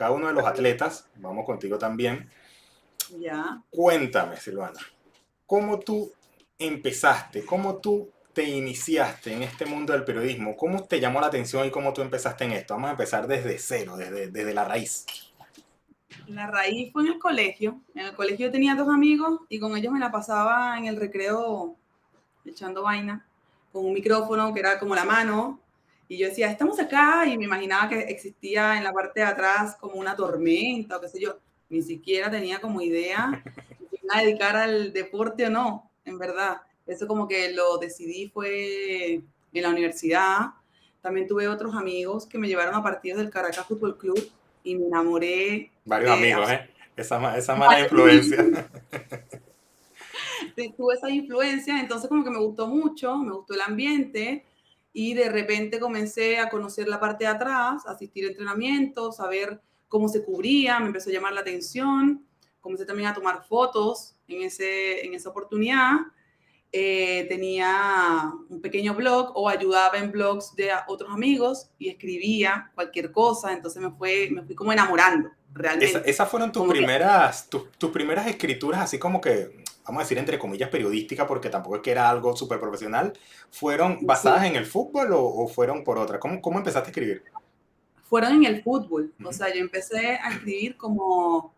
cada uno de los atletas, vamos contigo también. Ya. Cuéntame, Silvana, ¿cómo tú empezaste? ¿Cómo tú te iniciaste en este mundo del periodismo? ¿Cómo te llamó la atención y cómo tú empezaste en esto? Vamos a empezar desde cero, desde la raíz. La raíz fue en el colegio. En el colegio yo tenía dos amigos y con ellos me la pasaba en el recreo echando vaina con un micrófono que era como la mano. Y yo decía, estamos acá y me imaginaba que existía en la parte de atrás como una tormenta o qué sé yo. Ni siquiera tenía como idea si me iba a dedicar al deporte o no, en verdad. Eso como que lo decidí fue en la universidad. También tuve otros amigos que me llevaron a partidos del Caracas Fútbol Club y me enamoré Varios de amigos, ¿eh? Esa mala influencia. tuve esa influencia, entonces como que me gustó mucho, me gustó el ambiente y de repente comencé a conocer la parte de atrás, asistir a entrenamientos, a ver cómo se cubría, me empezó a llamar la atención, comencé también a tomar fotos en esa oportunidad. Tenía un pequeño blog o ayudaba en blogs de otros amigos y escribía cualquier cosa, entonces me fui como enamorando realmente. Esas fueron tus Como que primeras, tus primeras escrituras, así como que, vamos a decir entre comillas, periodística, porque tampoco es que era algo súper profesional. ¿Fueron basadas sí, en el fútbol o fueron por otra? ¿Cómo empezaste a escribir? fueron en el fútbol. O Ujú. sea, yo empecé a escribir como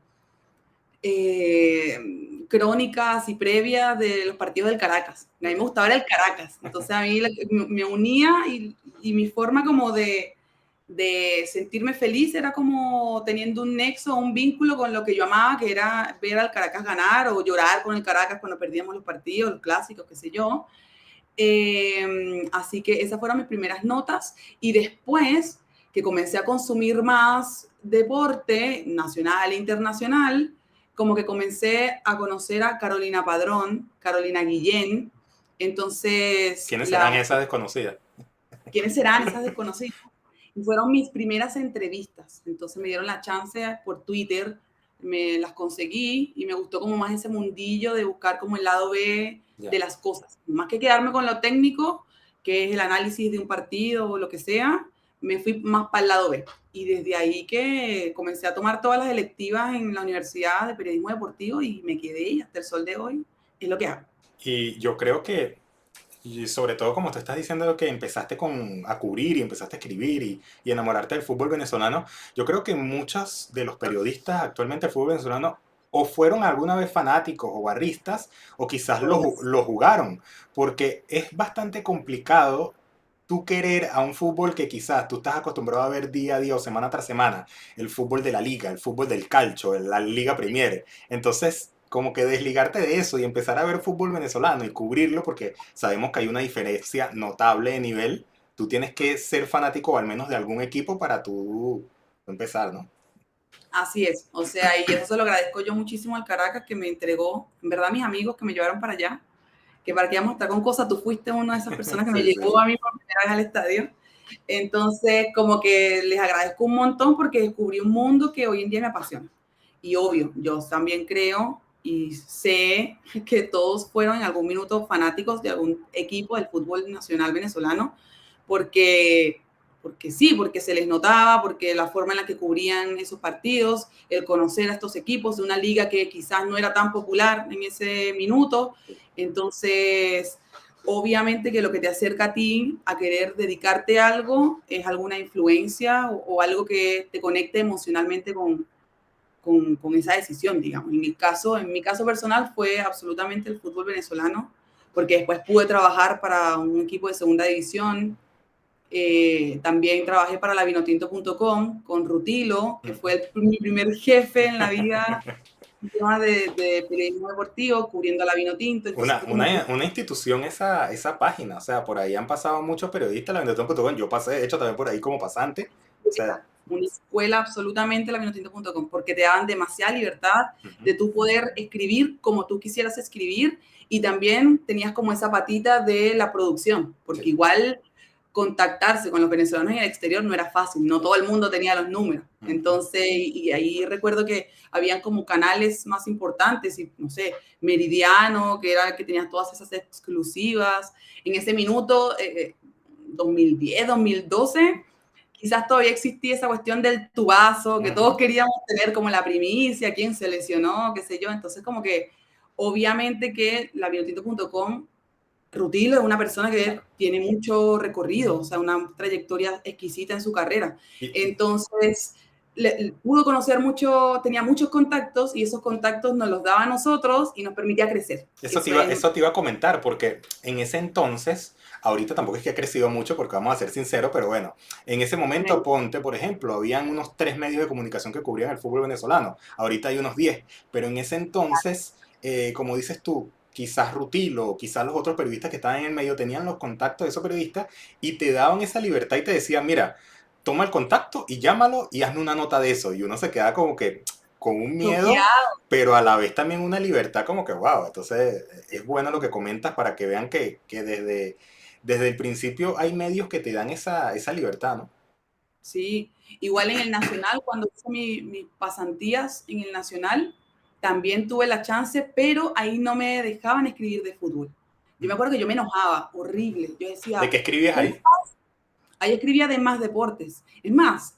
crónicas y previas de los partidos del Caracas. A mí me Ok. gustaba el Caracas. Entonces a mí me unía y mi forma como de sentirme feliz era como teniendo un nexo, un vínculo con lo que yo amaba, que era ver al Caracas ganar o llorar con el Caracas cuando perdíamos los partidos, los clásicos, qué sé yo. Así que esas fueron mis primeras notas y después que comencé a consumir más deporte nacional e internacional, como que comencé a conocer a Carolina Padrón, Carolina Guillén. Entonces, ¿Quiénes serán esas desconocidas? ¿quiénes serán esas desconocidas? Y fueron mis primeras entrevistas. Entonces me dieron la chance por Twitter, me las conseguí y me gustó como más ese mundillo de buscar como el lado B de Ya. las cosas. Más que quedarme con lo técnico, que es el análisis de un partido o lo que sea, me fui más para el lado B. Y desde ahí que comencé a tomar todas las electivas en la Universidad de Periodismo Deportivo y me quedé y hasta el sol de hoy es lo que hago. Y yo creo que, y sobre todo como tú estás diciendo que empezaste a cubrir y empezaste a escribir y enamorarte del fútbol venezolano, yo creo que muchos de los periodistas actualmente del fútbol venezolano o fueron alguna vez fanáticos o barristas o quizás Todas. lo jugaron, porque es bastante complicado tú querer a un fútbol que quizás tú estás acostumbrado a ver día a día o semana tras semana, el fútbol de la liga, el fútbol del calcio, la Liga Premier. Entonces, como que desligarte de eso y empezar a ver fútbol venezolano y cubrirlo, porque sabemos que hay una diferencia notable de nivel, tú tienes que ser fanático al menos de algún equipo para tú empezar, ¿no? Así es, o sea, y eso se lo agradezco yo muchísimo al Caracas que me entregó, en verdad, mis amigos que me llevaron para allá, que para que vamos a estar con cosas, tú fuiste una de esas personas que me Sí, sí. llevó a mí por primera vez al estadio. Entonces, como que les agradezco un montón porque descubrí un mundo que hoy en día me apasiona. Y obvio, yo también creo y sé que todos fueron en algún minuto fanáticos de algún equipo del fútbol nacional venezolano, porque, porque sí, porque se les notaba, porque la forma en la que cubrían esos partidos, el conocer a estos equipos de una liga que quizás no era tan popular en ese minuto. Entonces, obviamente que lo que te acerca a ti a querer dedicarte a algo es alguna influencia o algo que te conecte emocionalmente con esa decisión, digamos. En mi caso personal fue absolutamente el fútbol venezolano, porque después pude trabajar para un equipo de segunda división. También trabajé para lavinotinto.com con Rutilo, que fue mi primer jefe en la vida en temas de periodismo deportivo, cubriendo a la Vinotinto. Entonces fue como Una institución esa página, o sea, por ahí han pasado muchos periodistas, la Vendetta.com, yo pasé, de hecho, también por ahí como pasante, o sea, una escuela absolutamente lavinotinto.com, porque te daban demasiada libertad de tú poder escribir como tú quisieras escribir y también tenías como esa patita de la producción, porque sí. igual contactarse con los venezolanos en el exterior no era fácil, no todo el mundo tenía los números. Entonces, y ahí recuerdo que habían como canales más importantes, y no sé, Meridiano, que era el que tenía todas esas exclusivas. En ese minuto, 2010, 2012, quizás todavía existía esa cuestión del tubazo, que todos Ujú. queríamos tener como la primicia, quién se lesionó, qué sé yo. Entonces, como que obviamente que la Vinotinto.com, Rutilo es una persona que Claro. tiene mucho recorrido, o sea, una trayectoria exquisita en su carrera. Y Entonces, pudo conocer mucho, tenía muchos contactos y esos contactos nos los daba a nosotros y nos permitía crecer. Eso es, eso te iba a comentar, porque en ese entonces, ahorita tampoco es que ha crecido mucho, porque vamos a ser sinceros, pero bueno, en ese momento, ponte, por ejemplo, habían unos 3 medios de comunicación que cubrían el fútbol venezolano, ahorita hay unos 10, pero en ese entonces, como dices tú, quizás Rutilo, quizás los otros periodistas que estaban en el medio tenían los contactos de esos periodistas y te daban esa libertad y te decían, mira, toma el contacto y llámalo y hazme una nota de eso. Y uno se queda como que con un miedo, bloqueado. pero a la vez también una libertad como que, wow, entonces es bueno lo que comentas para que vean que desde el principio hay medios que te dan esa libertad, ¿no? Sí, igual en el Nacional, cuando hice mis pasantías en el Nacional, también tuve la chance, pero ahí no me dejaban escribir de fútbol. Yo me acuerdo que yo me enojaba, horrible. Yo ¿De decía, qué escribías ¿cómo? ahí? Ahí escribía de más deportes. Es más,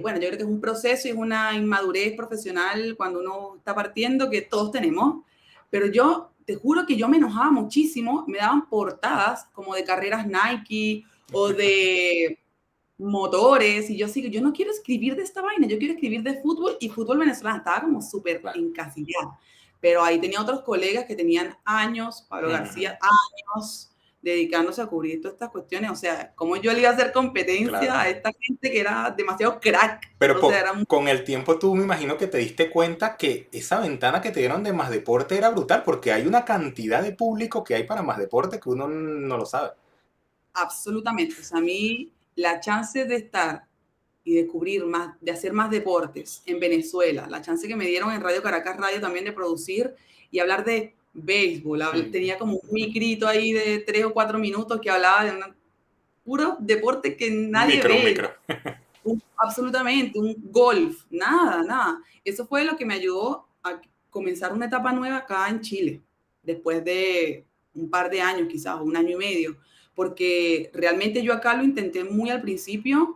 bueno, yo creo que es un proceso y es una inmadurez profesional cuando uno está partiendo que todos tenemos, pero yo te juro que yo me enojaba muchísimo, me daban portadas como de carreras Nike o de motores, y yo sí, yo no quiero escribir de esta vaina, yo quiero escribir de fútbol y fútbol venezolano, estaba como súper Claro. encasillada. Pero ahí tenía otros colegas que tenían años, Pablo Ujú. García, años dedicándose a cubrir todas estas cuestiones. O sea, ¿cómo yo le iba a hacer competencia Claro. a esta gente que era demasiado crack? Pero O sea, era con el tiempo tú me imagino que te diste cuenta que esa ventana que te dieron de Más Deporte era brutal, porque hay una cantidad de público que hay para Más Deporte que uno no lo sabe. absolutamente. O sea, a mí la chance de estar y de cubrir más, de hacer más deportes en Venezuela, la chance que me dieron en Radio Caracas Radio también de producir y hablar de béisbol. Ujú. Tenía como un micrito ahí de 3 o 4 minutos que hablaba de un puro deporte que Un nadie micro, un ve, micro. absolutamente, un golf, nada, nada. Eso fue lo que me ayudó a comenzar una etapa nueva acá en Chile, después de un par de años, quizás, un año y medio, porque realmente yo acá lo intenté muy al principio,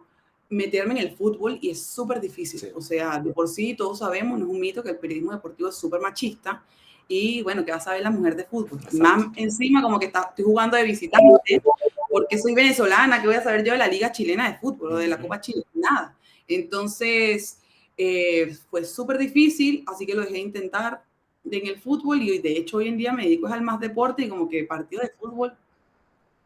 meterme en el fútbol y es súper difícil. Sí, O sea, de por sí todos sabemos, no es un mito, que el periodismo deportivo es súper machista y bueno, ¿qué va a saber la mujer de fútbol? exacto. Más encima como que estoy jugando de visitante, porque soy venezolana, ¿qué voy a saber yo de la Liga Chilena de Fútbol o de la Ujú. Copa Chile? Nada. Entonces, fue súper difícil, así que lo dejé de intentar en el fútbol y de hecho hoy en día me dedico al más deporte y como que partido de fútbol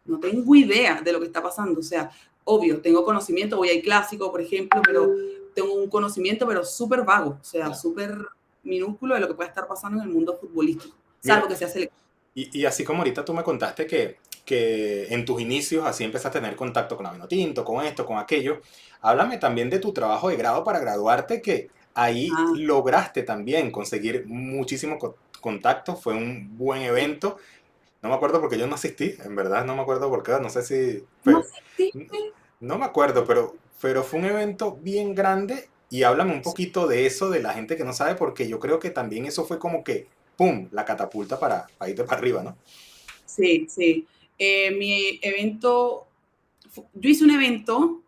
no tengo idea de lo que está pasando. O sea, obvio, tengo conocimiento, voy al clásico, por ejemplo, pero tengo un conocimiento, pero súper vago, o sea, Claro. súper minúsculo de lo que puede estar pasando en el mundo futbolístico, Mira, salvo que sea selección. y así como ahorita tú me contaste que en tus inicios así empezaste a tener contacto con la Vinotinto, con esto, con aquello, háblame también de tu trabajo de grado para graduarte, que ahí Ah, lograste también conseguir muchísimos contactos, fue un buen sí. evento. No me acuerdo porque yo no asistí, en verdad no me acuerdo por qué, no sé si No fue, asististe. no me acuerdo, pero fue un evento bien grande y háblame un poquito de eso, de la gente que no sabe, porque yo creo que también eso fue como que, ¡pum!, la catapulta para irte para arriba, ¿no? Sí, sí. Mi evento, yo hice un evento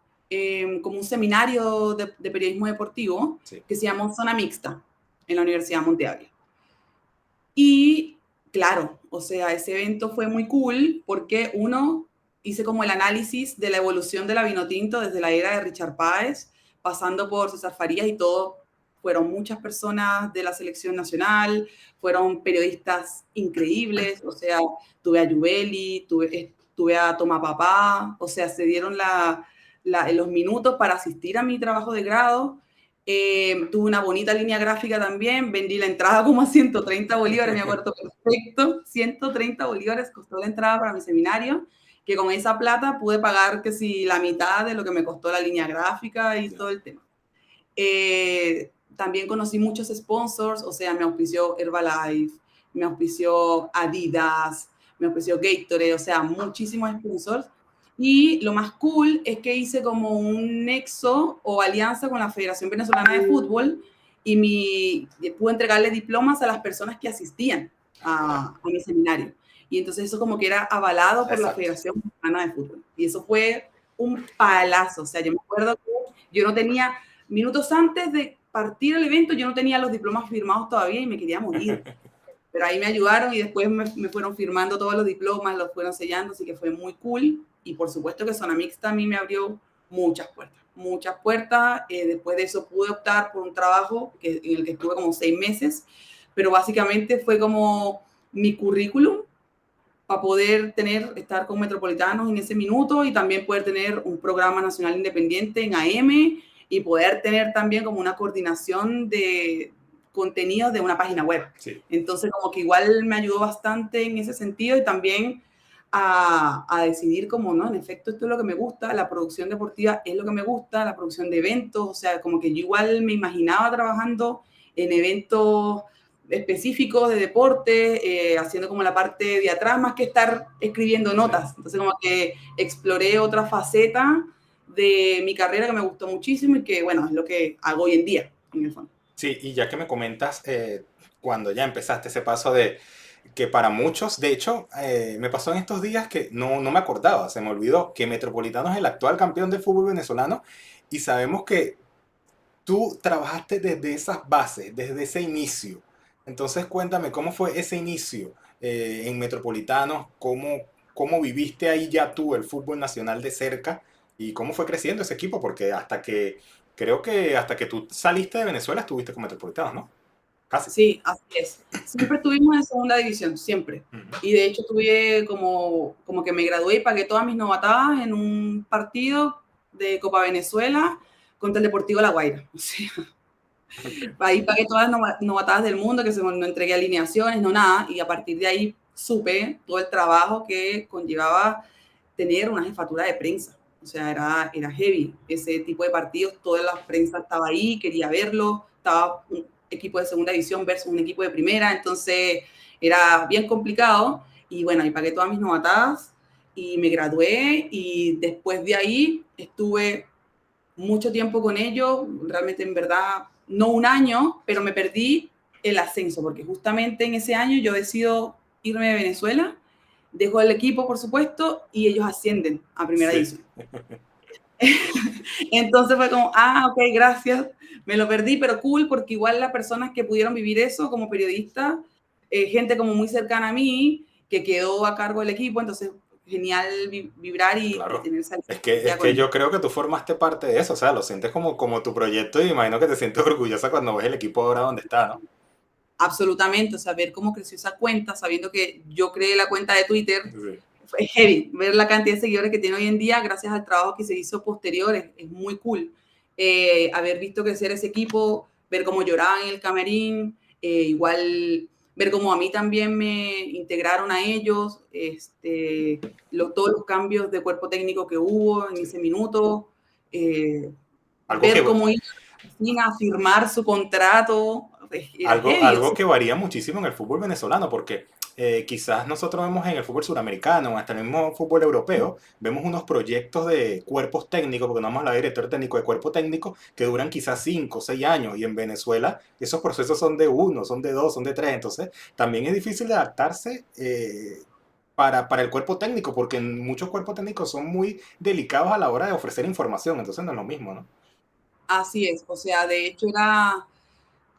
como un seminario de periodismo deportivo Sí. que se llamó Zona Mixta en la Universidad de Montevideo. Y claro, o sea, ese evento fue muy cool porque uno hice como el análisis de la evolución de la Vinotinto desde la era de Richard Páez, pasando por César Farías y todo. Fueron muchas personas de la selección nacional, fueron periodistas increíbles, o sea, tuve a Yubeli, tuve a Toma Papá, o sea, se dieron los minutos para asistir a mi trabajo de grado. Tuve una bonita línea gráfica también, vendí la entrada como a 130 bolívares, me acuerdo perfecto, 130 bolívares costó la entrada para mi seminario, que con esa plata pude pagar que si la mitad de lo que me costó la línea gráfica y Ya. todo el tema. También conocí muchos sponsors, o sea, me auspició Herbalife, me auspició Adidas, me auspició Gatorade, o sea, muchísimos sponsors. Y lo más cool es que hice como un nexo o alianza con la Federación Venezolana de Fútbol y pude entregarle diplomas a las personas que asistían Ah, mira. a mi seminario. Y entonces eso como que era avalado por la Exacto. Federación Venezolana de Fútbol. Y eso fue un palazo. O sea, yo me acuerdo que yo no tenía, minutos antes de partir el evento, yo no tenía los diplomas firmados todavía y me quería morir. Pero ahí me ayudaron y después me fueron firmando todos los diplomas, los fueron sellando, así que fue muy cool. Y por supuesto que Zona Mixta a mí me abrió muchas puertas, muchas puertas. Después de eso pude optar por un trabajo en el que estuve como 6 meses, pero básicamente fue como mi currículum para poder estar con Metropolitanos en ese minuto y también poder tener un programa nacional independiente en AM y poder tener también como una coordinación de contenidos de una página web. Sí. Entonces como que igual me ayudó bastante en ese sentido y también a decidir como, no, en efecto esto es lo que me gusta, la producción deportiva es lo que me gusta, la producción de eventos, o sea, como que yo igual me imaginaba trabajando en eventos específicos de deporte, haciendo como la parte de atrás más que estar escribiendo notas. Entonces como que exploré otra faceta de mi carrera que me gustó muchísimo y que, bueno, es lo que hago hoy en día, en el fondo. Sí, y ya que me comentas, cuando ya empezaste ese paso de que para muchos, de hecho, me pasó en estos días que no me acordaba, se me olvidó que Metropolitano es el actual campeón de fútbol venezolano y sabemos que tú trabajaste desde esas bases, desde ese inicio. Entonces cuéntame, ¿cómo fue ese inicio en Metropolitanos? ¿Cómo viviste ahí ya tú el fútbol nacional de cerca? ¿Y cómo fue creciendo ese equipo? Porque creo que hasta que tú saliste de Venezuela estuviste con Metropolitanos, ¿no? Casi. Sí, así es. Siempre estuvimos en segunda división, siempre. Ujú. Y de hecho tuve como que me gradué y pagué todas mis novatadas en un partido de Copa Venezuela contra el Deportivo La Guaira. O sea, Ok. ahí pagué todas las novatadas del mundo, que no entregué alineaciones, no nada, y a partir de ahí supe todo el trabajo que conllevaba tener una jefatura de prensa. O sea, era heavy. Ese tipo de partidos, toda la prensa estaba ahí, quería verlo, estaba un equipo de segunda división versus un equipo de primera, entonces era bien complicado. Y bueno, ahí pagué todas mis novatadas y me gradué y después de ahí estuve mucho tiempo con ellos, realmente en verdad no un año, pero me perdí el ascenso, porque justamente en ese año yo decido irme de Venezuela, dejo el equipo, por supuesto, y ellos ascienden a primera Sí. división. Entonces fue como, ok, gracias, me lo perdí, pero cool, porque igual las personas que pudieron vivir eso como periodista, gente como muy cercana a mí, que quedó a cargo del equipo, entonces genial vibrar y Claro. tener esa Es experiencia con que ellos. yo creo que tú formaste parte de eso, o sea, lo sientes como tu proyecto y imagino que te sientes orgullosa cuando ves el equipo ahora donde está, ¿no? Absolutamente, saber cómo creció esa cuenta, sabiendo que yo creé la cuenta de Twitter, Sí. fue heavy. Ver la cantidad de seguidores que tiene hoy en día gracias al trabajo que se hizo posterior es muy cool. Haber visto crecer ese equipo, ver cómo lloraban en el camerín, igual ver cómo a mí también me integraron a ellos, todos los cambios de cuerpo técnico que hubo en Sí. ese minuto, Algo que, ver cómo iba a firmar su contrato, era heavy. O algo sea, que varía muchísimo en el fútbol venezolano, porque quizás nosotros vemos en el fútbol suramericano, hasta el mismo fútbol europeo, vemos unos proyectos de cuerpos técnicos, porque no vamos a hablar de director técnico, de cuerpo técnico, que duran quizás 5 o 6 años, y en Venezuela esos procesos son de 1, son de 2, son de 3, entonces también es difícil de adaptarse para el cuerpo técnico, porque muchos cuerpos técnicos son muy delicados a la hora de ofrecer información, entonces no es lo mismo, ¿no? así es, o sea, de hecho era,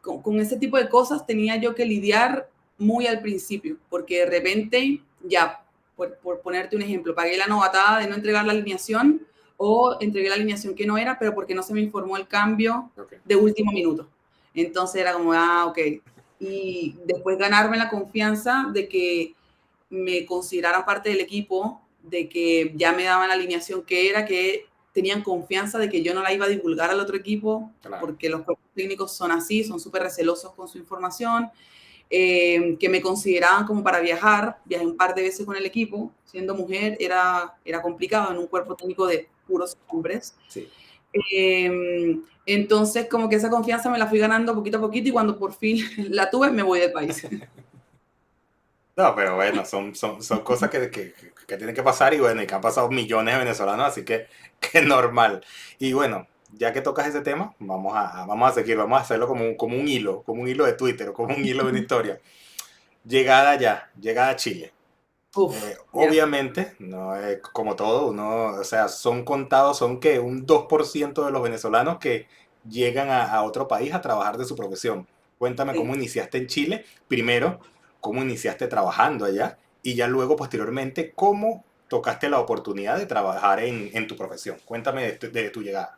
con ese tipo de cosas tenía yo que lidiar muy al principio, porque de repente, ya, por ponerte un ejemplo, pagué la novatada de no entregar la alineación o entregué la alineación que no era, pero porque no se me informó el cambio Okay. de último minuto. Entonces era como, ok. Y después ganarme la confianza de que me consideraran parte del equipo, de que ya me daban la alineación que era, que tenían confianza de que yo no la iba a divulgar al otro equipo, Claro. porque los cuerpos técnicos son así, son súper recelosos con su información, que me consideraban como para viajar, viajé un par de veces con el equipo, siendo mujer era complicado en un cuerpo técnico de puros hombres. Sí. Entonces, como que esa confianza me la fui ganando poquito a poquito y cuando por fin la tuve, me voy del país. No, pero bueno, son cosas que tienen que pasar y bueno, y que han pasado millones de venezolanos, así que normal. Y bueno, ya que tocas ese tema, vamos a seguir, vamos a hacerlo como un hilo de Twitter o como un hilo de una historia. Llegada allá, llegada a Chile. Ya, Obviamente, no es como todo, uno, o sea, son contados, son que un 2% de los venezolanos que llegan a otro país a trabajar de su profesión. Cuéntame cómo sí. iniciaste en Chile, primero, cómo iniciaste trabajando allá y ya luego, posteriormente, cómo tocaste la oportunidad de trabajar en tu profesión. Cuéntame de tu llegada.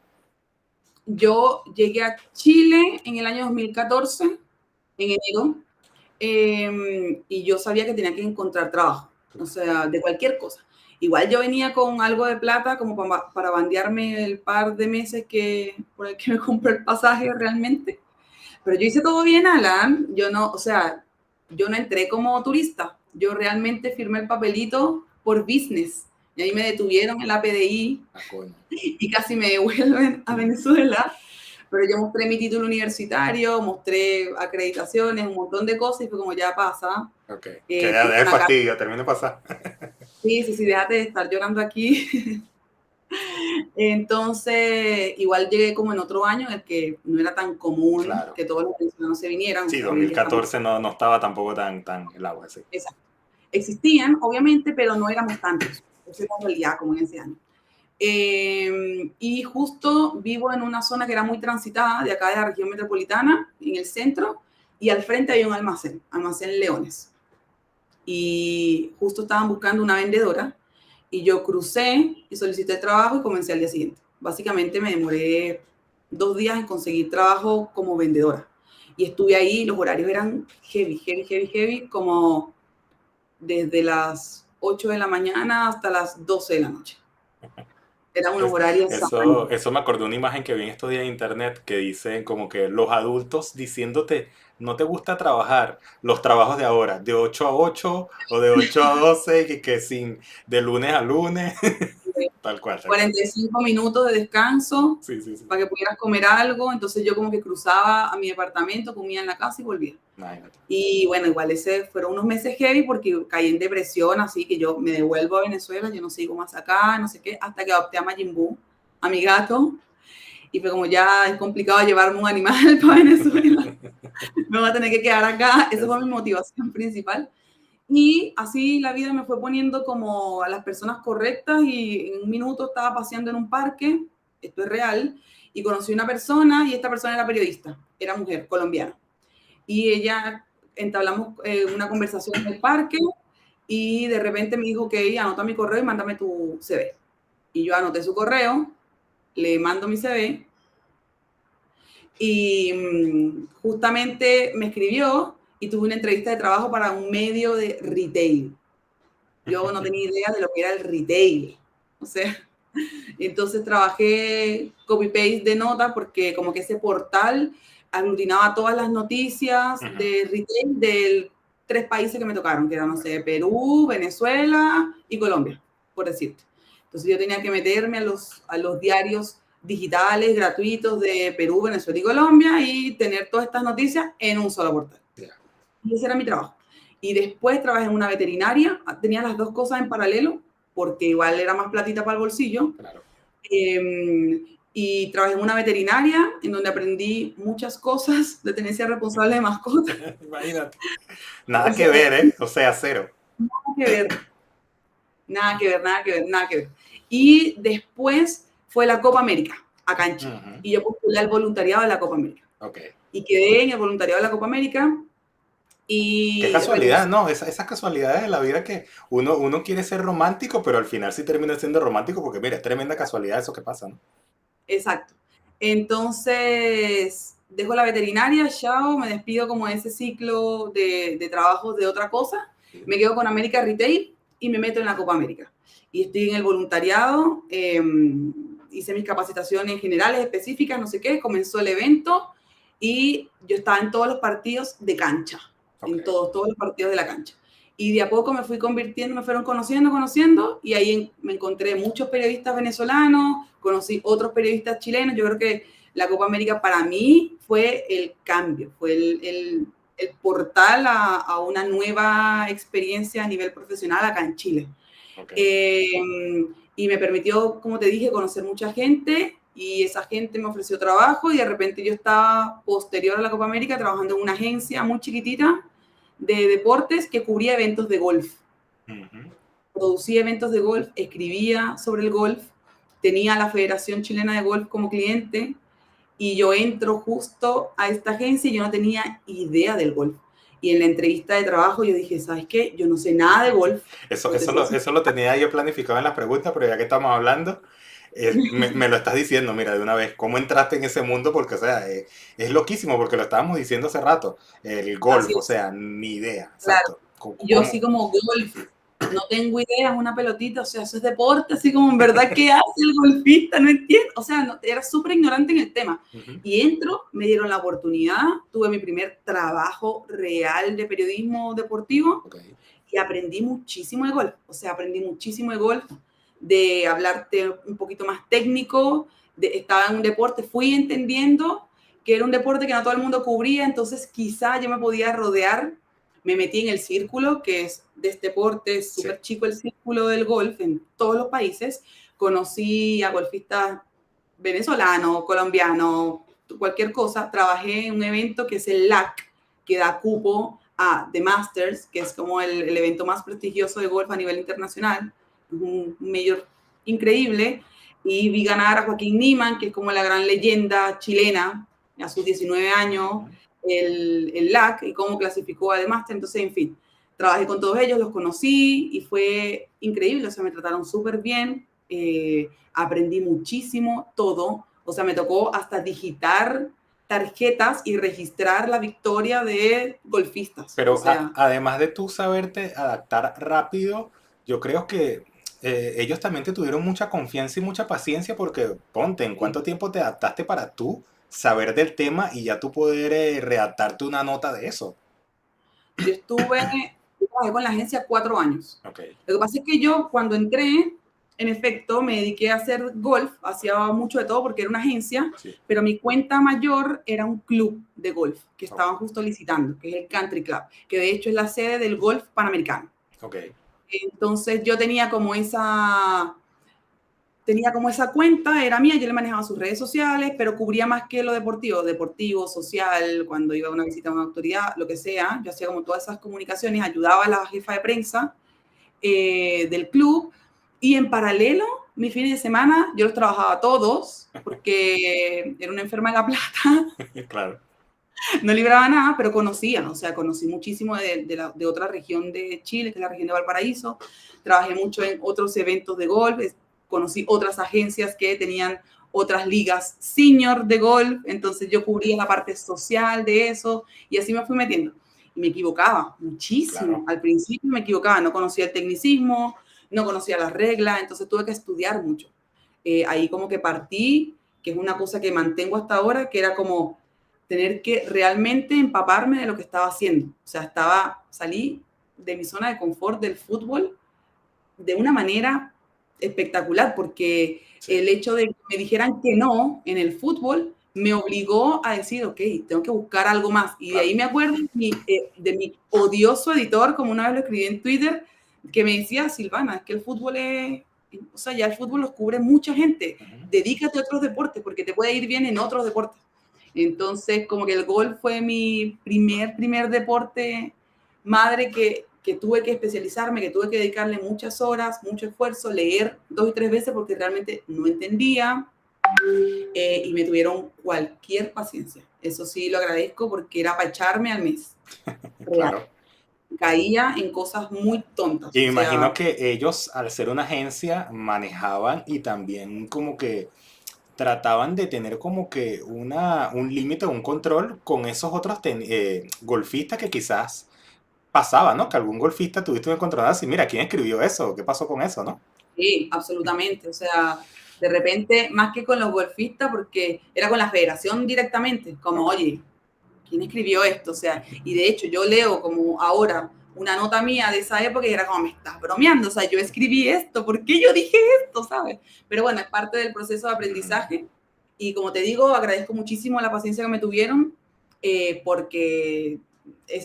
Yo llegué a Chile en el año 2014, en enero, y yo sabía que tenía que encontrar trabajo, o sea, de cualquier cosa. Igual yo venía con algo de plata como para bandearme el par de meses por el que me compré el pasaje realmente. Pero yo hice todo bien, Alan. Yo no, o sea, yo no entré como turista. Yo realmente firmé el papelito por business. Y ahí me detuvieron en la PDI Ah, coño. y casi me devuelven a Venezuela. Pero yo mostré mi título universitario, mostré acreditaciones, un montón de cosas y fue como ya pasa. Ok, que ya Tengo de una casa. fastidio, termine de pasar. Sí, sí, sí, déjate de estar llorando aquí. Entonces, igual llegué como en otro año en el que no era tan común Claro. que todos los venezolanos se vinieran. O Sí, sea, hoy en día estamos. 2014 no, no estaba tampoco tan el agua, sí. Exacto. Existían, obviamente, pero no éramos tantos. Esa es la realidad, como en ese año. Y justo vivo en una zona que era muy transitada, de acá de la región metropolitana, en el centro, y al frente hay un almacén, almacén Leones. Y justo estaban buscando una vendedora, y yo crucé y solicité trabajo y comencé al día siguiente. Básicamente me demoré 2 días en conseguir trabajo como vendedora. Y estuve ahí, los horarios eran heavy, heavy, heavy, heavy, como desde las 8 de la mañana hasta las 12 de la noche. Eran unos Es- horarios Eso, satánicos. eso me acordó una imagen que vi en estos días en internet que dicen como que los adultos diciéndote, no te gusta trabajar, los trabajos de ahora, de 8 a 8 o de 8 a 12, que sin, de lunes a lunes, tal cual, tal cual. 45 minutos de descanso Sí, sí, sí. para que pudieras comer algo. Entonces yo como que cruzaba a mi departamento, comía en la casa y volvía. Imagínate. Y bueno, igual ese fueron unos meses heavy porque caí en depresión, así que yo me devuelvo a Venezuela, yo no sigo más acá, no sé qué, hasta que adopté a Majin Buu, a mi gato, y fue como ya es complicado llevarme un animal para Venezuela, me voy a tener que quedar acá, esa fue Eso. mi motivación principal. Y así la vida me fue poniendo como a las personas correctas y en un minuto estaba paseando en un parque, esto es real, y conocí una persona y esta persona era periodista, era mujer colombiana. Y ella entablamos una conversación en el parque y de repente me dijo, ok, anota mi correo y mándame tu CV. Y yo anoté su correo, le mando mi CV y justamente me escribió y tuve una entrevista de trabajo para un medio de retail. Yo no tenía idea de lo que era el retail. O sea, entonces trabajé copy-paste de notas porque como que ese portal aglutinaba todas las noticias Ujú. de retail de 3 países que me tocaron, que eran, no sé, Perú, Venezuela y Colombia, por decirte. Entonces yo tenía que meterme a los diarios digitales gratuitos de Perú, Venezuela y Colombia y tener todas estas noticias en un solo portal. Ya, Y ese era mi trabajo. Y después trabajé en una veterinaria, tenía las dos cosas en paralelo, porque igual era más platita para el bolsillo. claro. Y trabajé en una veterinaria en donde aprendí muchas cosas de tenencia responsable de mascotas. Imagínate. O Nada que sea, ver, ¿eh? O sea, cero. nada que ver, nada que ver, nada que ver, nada que ver. Y después fue la Copa América, acá en Chile. Ujú. Y yo postulé al voluntariado de la Copa América. Ok. Y quedé en el voluntariado de la Copa América Qué y casualidad, ¿no? Esas casualidades de la vida que uno quiere ser romántico, pero al final sí termina siendo romántico porque, mira, es tremenda casualidad eso que pasa, ¿no? exacto. Entonces, dejo la veterinaria, chao, me despido como de ese ciclo de trabajo de otra cosa, Sí. me quedo con América Retail y me meto en la Copa América. Y estoy en el voluntariado, hice mis capacitaciones generales, específicas, no sé qué, comenzó el evento y yo estaba en todos los partidos de cancha, Ok. en todos los partidos de la cancha. Y de a poco me fui convirtiendo, me fueron conociendo, y ahí me encontré muchos periodistas venezolanos, conocí otros periodistas chilenos. Yo creo que la Copa América para mí fue el cambio, fue el portal a una nueva experiencia a nivel profesional acá en Chile. Ok. Eh, y me permitió, como te dije, conocer mucha gente y esa gente me ofreció trabajo y de repente yo estaba posterior a la Copa América trabajando en una agencia muy chiquitita de deportes que cubría eventos de golf. Ujú. Producía eventos de golf, escribía sobre el golf, tenía a la Federación Chilena de Golf como cliente y yo entro justo a esta agencia y yo no tenía idea del golf. Y en la entrevista de trabajo yo dije, ¿sabes qué? Yo no sé nada de golf. Eso, Yo te eso, soy lo, eso lo tenía yo planificado en las preguntas, pero ya que estamos hablando, me lo estás diciendo, mira, de una vez, ¿cómo entraste en ese mundo? Porque, o sea, es loquísimo, porque lo estábamos diciendo hace rato, el así golf, o es, sea, ni idea, claro. exacto. Y yo ¿Cómo? así como golf, no tengo idea, es una pelotita, o sea, eso es deporte, así como en verdad, ¿qué hace el golfista? No entiendo, o sea, no, era súper ignorante en el tema. Ujú. Y entro, me dieron la oportunidad, tuve mi primer trabajo real de periodismo deportivo Ok. y aprendí muchísimo de golf, o sea, aprendí muchísimo de golf, de hablarte un poquito más técnico, estaba en un deporte, fui entendiendo que era un deporte que no todo el mundo cubría, entonces quizá yo me podía rodear, me metí en el círculo, que es de este deporte, es Sí. súper chico el círculo del golf en todos los países, conocí a golfistas venezolanos, colombianos, cualquier cosa, trabajé en un evento que es el LAC, que da cupo a The Masters, que es como el evento más prestigioso de golf a nivel internacional, un mayor increíble, y vi ganar a Joaquín Niemann, que es como la gran leyenda chilena, a sus 19 años, Ujú. el LAC, y cómo clasificó a The Masters, entonces, en fin, trabajé con todos ellos, los conocí, y fue increíble, o sea, me trataron súper bien, aprendí muchísimo, todo, o sea, me tocó hasta digitar tarjetas y registrar la victoria de golfistas. O Pero sea, además de tú saberte adaptar rápido, yo creo que ellos también te tuvieron mucha confianza y mucha paciencia porque ponte, ¿en sí. cuánto tiempo te adaptaste para tú saber del tema y ya tú poder redactarte una nota de eso? Yo trabajé con la agencia 4 años. Ok, Lo que pasa es que yo cuando entré, en efecto, me dediqué a hacer golf, hacía mucho de todo porque era una agencia, sí, pero mi cuenta mayor era un club de golf que ok, estaban justo licitando, que es el Country Club, que de hecho es la sede del golf panamericano. ok, Entonces yo tenía como esa cuenta, era mía, yo le manejaba sus redes sociales, pero cubría más que lo deportivo, deportivo, social, cuando iba a una visita a una autoridad, lo que sea, yo hacía como todas esas comunicaciones, ayudaba a la jefa de prensa del club y en paralelo, mis fines de semana, yo los trabajaba todos porque era una enferma de la plata, claro. no libraba nada, pero conocía, o sea, conocí muchísimo de otra región de Chile, que es la región de Valparaíso, trabajé mucho en otros eventos de golf, conocí otras agencias que tenían otras ligas senior de golf, entonces yo cubría la parte social de eso y así me fui metiendo. Y me equivocaba muchísimo, Claro. al principio me equivocaba, no conocía el tecnicismo, no conocía las reglas, entonces tuve que estudiar mucho. Ahí como que partí, que es una cosa que mantengo hasta ahora, que era como tener que realmente empaparme de lo que estaba haciendo. O sea, salí de mi zona de confort del fútbol de una manera espectacular, porque Sí, el hecho de que me dijeran que no en el fútbol me obligó a decir, ok, tengo que buscar algo más. Y de claro. ahí me acuerdo de mi odioso editor, como una vez lo escribí en Twitter, que me decía, Silvana, es que el fútbol es, o sea, ya el fútbol lo cubre mucha gente, Ujú. dedícate a otros deportes, porque te puede ir bien en otros deportes. Entonces, como que el golf fue mi primer deporte madre que tuve que especializarme, que tuve que dedicarle muchas horas, mucho esfuerzo, leer 2 y 3 veces porque realmente no entendía y me tuvieron cualquier paciencia. Eso sí lo agradezco porque era para echarme al mes. Real. Claro. Caía en cosas muy tontas. Y me O imagino sea, que ellos, al ser una agencia, manejaban y también como que trataban de tener como que un límite, un control con esos otros golfistas que quizás pasaba, ¿no? Que algún golfista tuviste un encontronazo y mira, ¿quién escribió eso? ¿Qué pasó con eso, no? sí, absolutamente. O sea, de repente, más que con los golfistas, porque era con la federación directamente, como, Ok. oye, ¿quién escribió esto? O sea, y de hecho yo leo como ahora una nota mía de esa época y era como, me estás bromeando, o sea, yo escribí esto, ¿por qué yo dije esto? ¿Sabes? Pero bueno, es parte del proceso de Ujú. aprendizaje y como te digo, agradezco muchísimo la paciencia que me tuvieron porque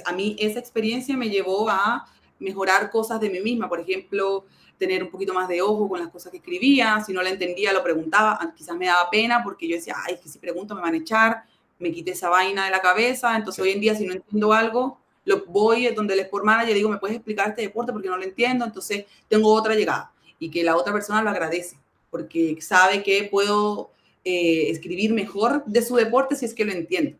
a mí esa experiencia me llevó a mejorar cosas de mí misma, por ejemplo, tener un poquito más de ojo con las cosas que escribía, si no la entendía lo preguntaba, quizás me daba pena porque yo decía, ay, es que si pregunto me van a echar, me quité esa vaina de la cabeza, entonces Sí. hoy en día si no entiendo algo, voy donde el sport manager, digo, ¿me puedes explicar este deporte porque no lo entiendo? Entonces tengo otra llegada y que la otra persona lo agradece porque sabe que puedo escribir mejor de su deporte si es que lo entiendo.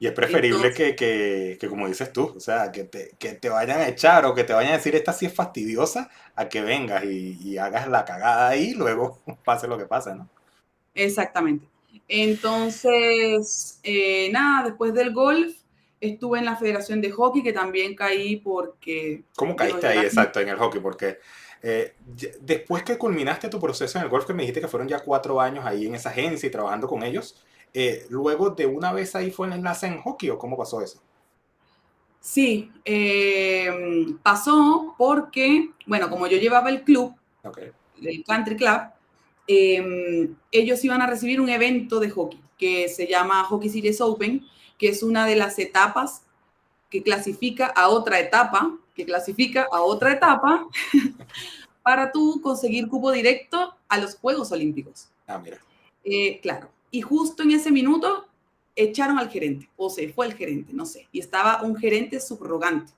Y es preferible Entonces, que como dices tú, o sea, que te vayan a echar o que te vayan a decir esta sí es fastidiosa, a que vengas y hagas la cagada ahí y luego pase lo que pase, ¿no? exactamente. Entonces, nada, después del golf estuve en la Federación de Hockey, que también caí porque ¿Cómo yo caíste ahí realmente exacto en el hockey? Porque después que culminaste tu proceso en el golf, que me dijiste que fueron ya 4 años ahí en esa agencia y trabajando con ellos, luego de una vez ahí fue el enlace en hockey o cómo pasó eso? sí, pasó porque, bueno, como yo llevaba el club, Ok, el country club, ellos iban a recibir un evento de hockey que se llama Hockey Series Open, que es una de las etapas que clasifica a otra etapa, que clasifica a otra etapa para tú conseguir cupo directo a los Juegos Olímpicos. ah, mira, Claro, y justo en ese minuto echaron al gerente, o se fue el gerente, no sé, y estaba un gerente subrogante.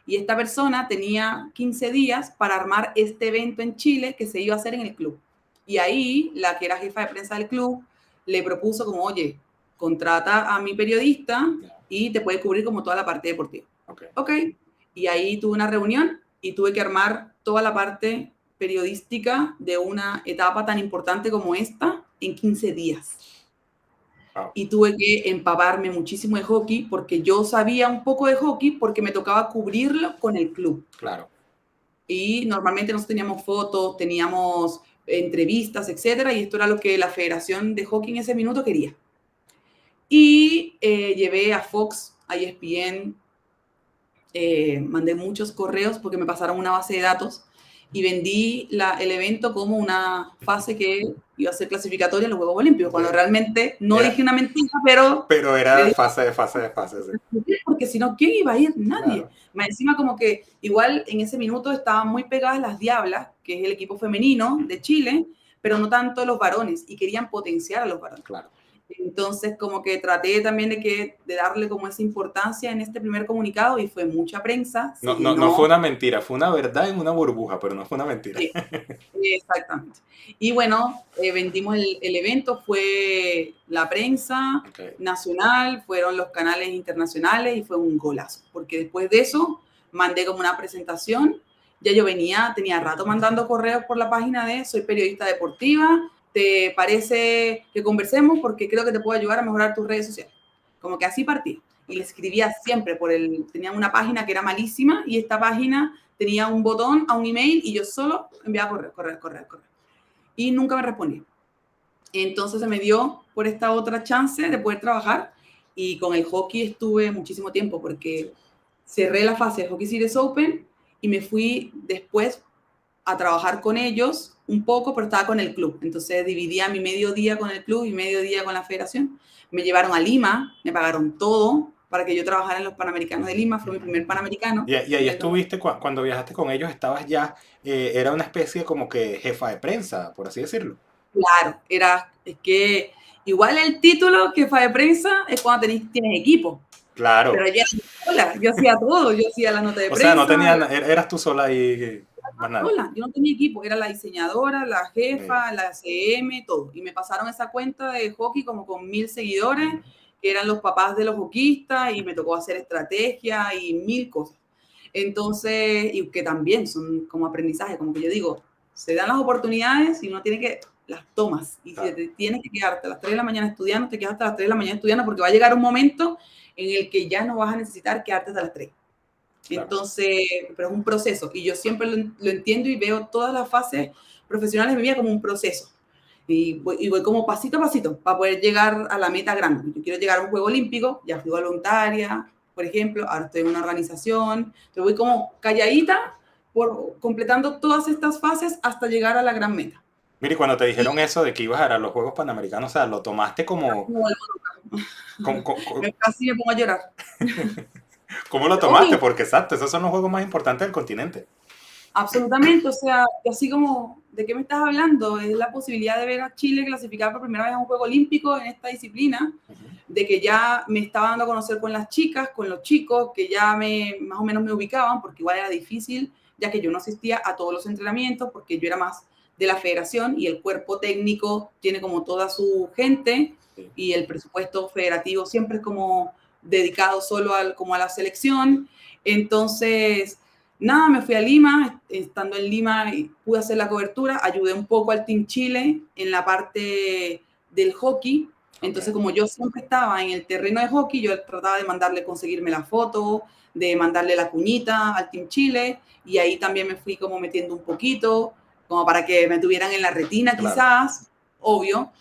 Y esta persona tenía 15 días para armar este evento en Chile que se iba a hacer en el club. Y ahí la que era jefa de prensa del club le propuso como, oye, contrata a mi periodista ya, y te puede cubrir como toda la parte deportiva. ok, Ok. Y ahí tuve una reunión y tuve que armar toda la parte periodística de una etapa tan importante como esta en 15 días. wow, Y tuve que empaparme muchísimo de hockey porque yo sabía un poco de hockey porque me tocaba cubrirlo con el club. claro. Y normalmente nosotros teníamos fotos, teníamos entrevistas, etcétera, y esto era lo que la Federación de Hockey en ese minuto quería. Y llevé a Fox, a ESPN, mandé muchos correos porque me pasaron una base de datos y vendí el evento como una fase que iba a ser clasificatoria a los Juegos Olímpicos, cuando realmente no Era, dije una mentira, pero pero le era dije, fase, sí. porque si no, ¿quién iba a ir? Nadie. Claro, Más encima como que igual en ese minuto estaban muy pegadas las Diablas, que es el equipo femenino de Chile, pero no tanto los varones, y querían potenciar a los varones. claro. Entonces, como que traté también de darle como esa importancia en este primer comunicado y fue mucha prensa, se No, no, no llenó. fue una mentira, fue una verdad en una burbuja, pero no fue una mentira. Sí, exactamente. Y bueno, vendimos el evento, fue la prensa Ok, nacional, fueron los canales internacionales y fue un golazo, porque después de eso mandé como una presentación, ya yo tenía rato mandando correos por la página de Soy periodista deportiva, ¿te parece que conversemos? Porque creo que te puedo ayudar a mejorar tus redes sociales. Como que así partí. Y ok, le escribía siempre tenían una página que era malísima y esta página tenía un botón a un email y yo solo enviaba correr. Y nunca me respondía. Entonces se me dio por esta otra chance de poder trabajar y con el hockey estuve muchísimo tiempo sí. porque cerré la fase de Hockey Series Open y me fui después a trabajar con ellos un poco, pero estaba con el club. Entonces dividía mi mediodía con el club y mediodía con la federación. Me llevaron a Lima, me pagaron todo para que yo trabajara en los Panamericanos de Lima. Fue mi primer Panamericano Y ahí en el 2000. estuviste, cuando viajaste con ellos, estabas ya, era una especie como que jefa de prensa, por así decirlo. Claro, es que igual el título jefa de prensa es cuando tienes equipo, pero Claro. yo era sola, yo hacía todo, yo hacía la nota de O sea, no prensa, tenían, eras tú sola ahí, más nada. sola, yo no tenía equipo, era la diseñadora, la Mira. jefa, la CM, todo. Y me pasaron esa cuenta de hockey como con 1000 seguidores, Ujú. que eran los papás de los hockeyistas, y me tocó hacer estrategia y 1000 cosas. Entonces, y que también son como aprendizaje, como que yo digo, se dan las oportunidades y uno tiene que las tomas. Y si Claro, te tienes que quedarte a las 3 de la mañana estudiando, te quedas hasta las 3 de la mañana estudiando porque va a llegar un momento en el que ya no vas a necesitar quedarte hasta las 3. claro. Entonces, pero es un proceso y yo siempre lo entiendo y veo todas las fases profesionales de mi vida como un proceso. Y voy como pasito a pasito para poder llegar a la meta grande. Yo quiero llegar a un juego olímpico, ya fui voluntaria, por ejemplo, ahora estoy en una organización, entonces voy como calladita completando todas estas fases hasta llegar a la gran meta. Mire, y cuando te Y dijeron eso de que ibas a ir a los Juegos Panamericanos, o sea, lo tomaste como, como como, como- casi me pongo a llorar. ¿cómo lo tomaste? Obvio, Porque exacto, esos son los juegos más importantes del continente. Absolutamente, o sea, así como, ¿de qué me estás hablando? Es la posibilidad de ver a Chile clasificar por primera vez a un juego olímpico en esta disciplina, de que ya me estaba dando a conocer con las chicas, con los chicos, que ya más o menos me ubicaban, porque igual era difícil, ya que yo no asistía a todos los entrenamientos, porque yo era más de la federación y el cuerpo técnico tiene como toda su gente Sí, y el presupuesto federativo siempre es como dedicado solo como a la selección. Entonces, nada, me fui a Lima, estando en Lima pude hacer la cobertura, ayudé un poco al Team Chile en la parte del hockey, ok, entonces como yo siempre estaba en el terreno de hockey, yo trataba de mandarle, conseguirme la foto, de mandarle la cuñita al Team Chile, y ahí también me fui como metiendo un poquito, como para que me tuvieran en la retina claro. quizás, obvio.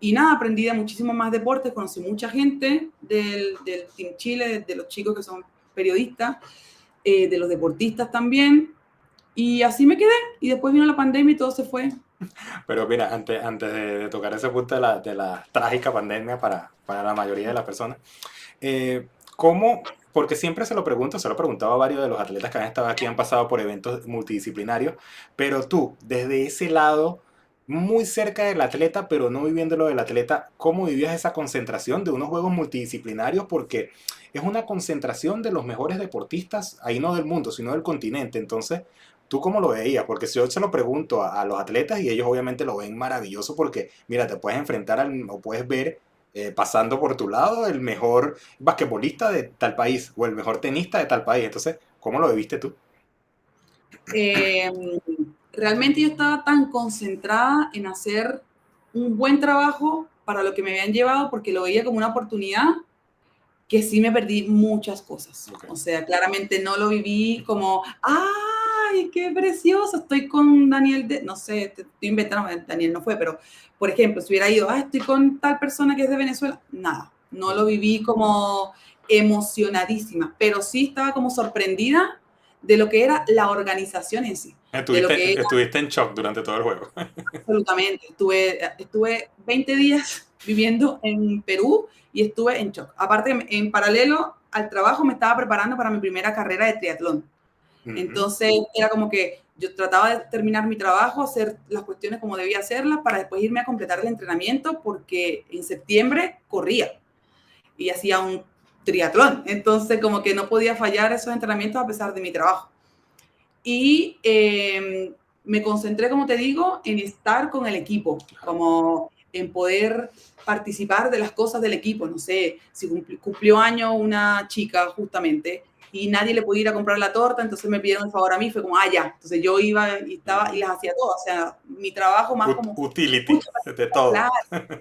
Y nada, aprendí de muchísimos más deportes, conocí mucha gente del Team Chile, de los chicos que son periodistas, de los deportistas también. Y así me quedé. Y después vino la pandemia y todo se fue. Pero mira, antes de tocar ese punto de la trágica pandemia para la mayoría de las personas, ¿cómo? Porque siempre se lo pregunto, se lo he preguntado a varios de los atletas que han estado aquí, han pasado por eventos multidisciplinarios, pero tú, desde ese lado, muy cerca del atleta, pero no viviéndolo del atleta, ¿cómo vivías esa concentración de unos juegos multidisciplinarios? Porque es una concentración de los mejores deportistas, ahí no del mundo, sino del continente. Entonces, ¿tú cómo lo veías? Porque si yo se lo pregunto a los atletas y ellos obviamente lo ven maravilloso porque, mira, te puedes enfrentar o puedes ver pasando por tu lado el mejor basquetbolista de tal país o el mejor tenista de tal país. Entonces, ¿cómo lo viviste tú? Eh, Realmente yo estaba tan concentrada en hacer un buen trabajo para lo que me habían llevado, porque lo veía como una oportunidad, que sí me perdí muchas cosas. Ok. O sea, claramente no lo viví como, ¡ay, qué precioso! Estoy con Daniel, no sé, te estoy inventando, Daniel no fue, pero por ejemplo, si hubiera ido, estoy con tal persona que es de Venezuela, nada, no lo viví como emocionadísima, pero sí estaba como sorprendida de lo que era la organización en sí, de lo que Estuviste en shock durante todo el juego. absolutamente. Estuve 20 días viviendo en Perú y estuve en shock. Aparte, en paralelo al trabajo me estaba preparando para mi primera carrera de triatlón. Ujú. Entonces era como que yo trataba de terminar mi trabajo, hacer las cuestiones como debía hacerlas para después irme a completar el entrenamiento porque en septiembre corría y hacía un triatlón. Entonces como que no podía fallar esos entrenamientos a pesar de mi trabajo. Y me concentré, como te digo, en estar con el equipo, Claro. como en poder participar de las cosas del equipo. No sé, si cumplió año una chica justamente y nadie le podía ir a comprar la torta, entonces me pidieron el favor a mí, fue como, ya. Entonces yo iba y estaba y Ujú. las hacía todas. O sea, mi trabajo más como, Utility pucha, de todo. claro,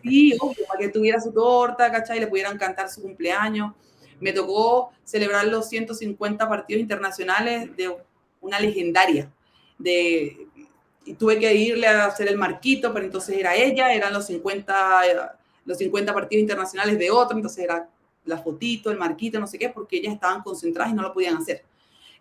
sí, obvio, para que tuviera su torta, ¿cachai? Y le pudieran cantar su cumpleaños. Me tocó celebrar los 150 partidos internacionales de una legendaria. De, y tuve que irle a hacer el marquito, pero entonces era ella, eran los 50 partidos internacionales de otro, entonces era la fotito, el marquito, no sé qué, porque ellas estaban concentradas y no lo podían hacer.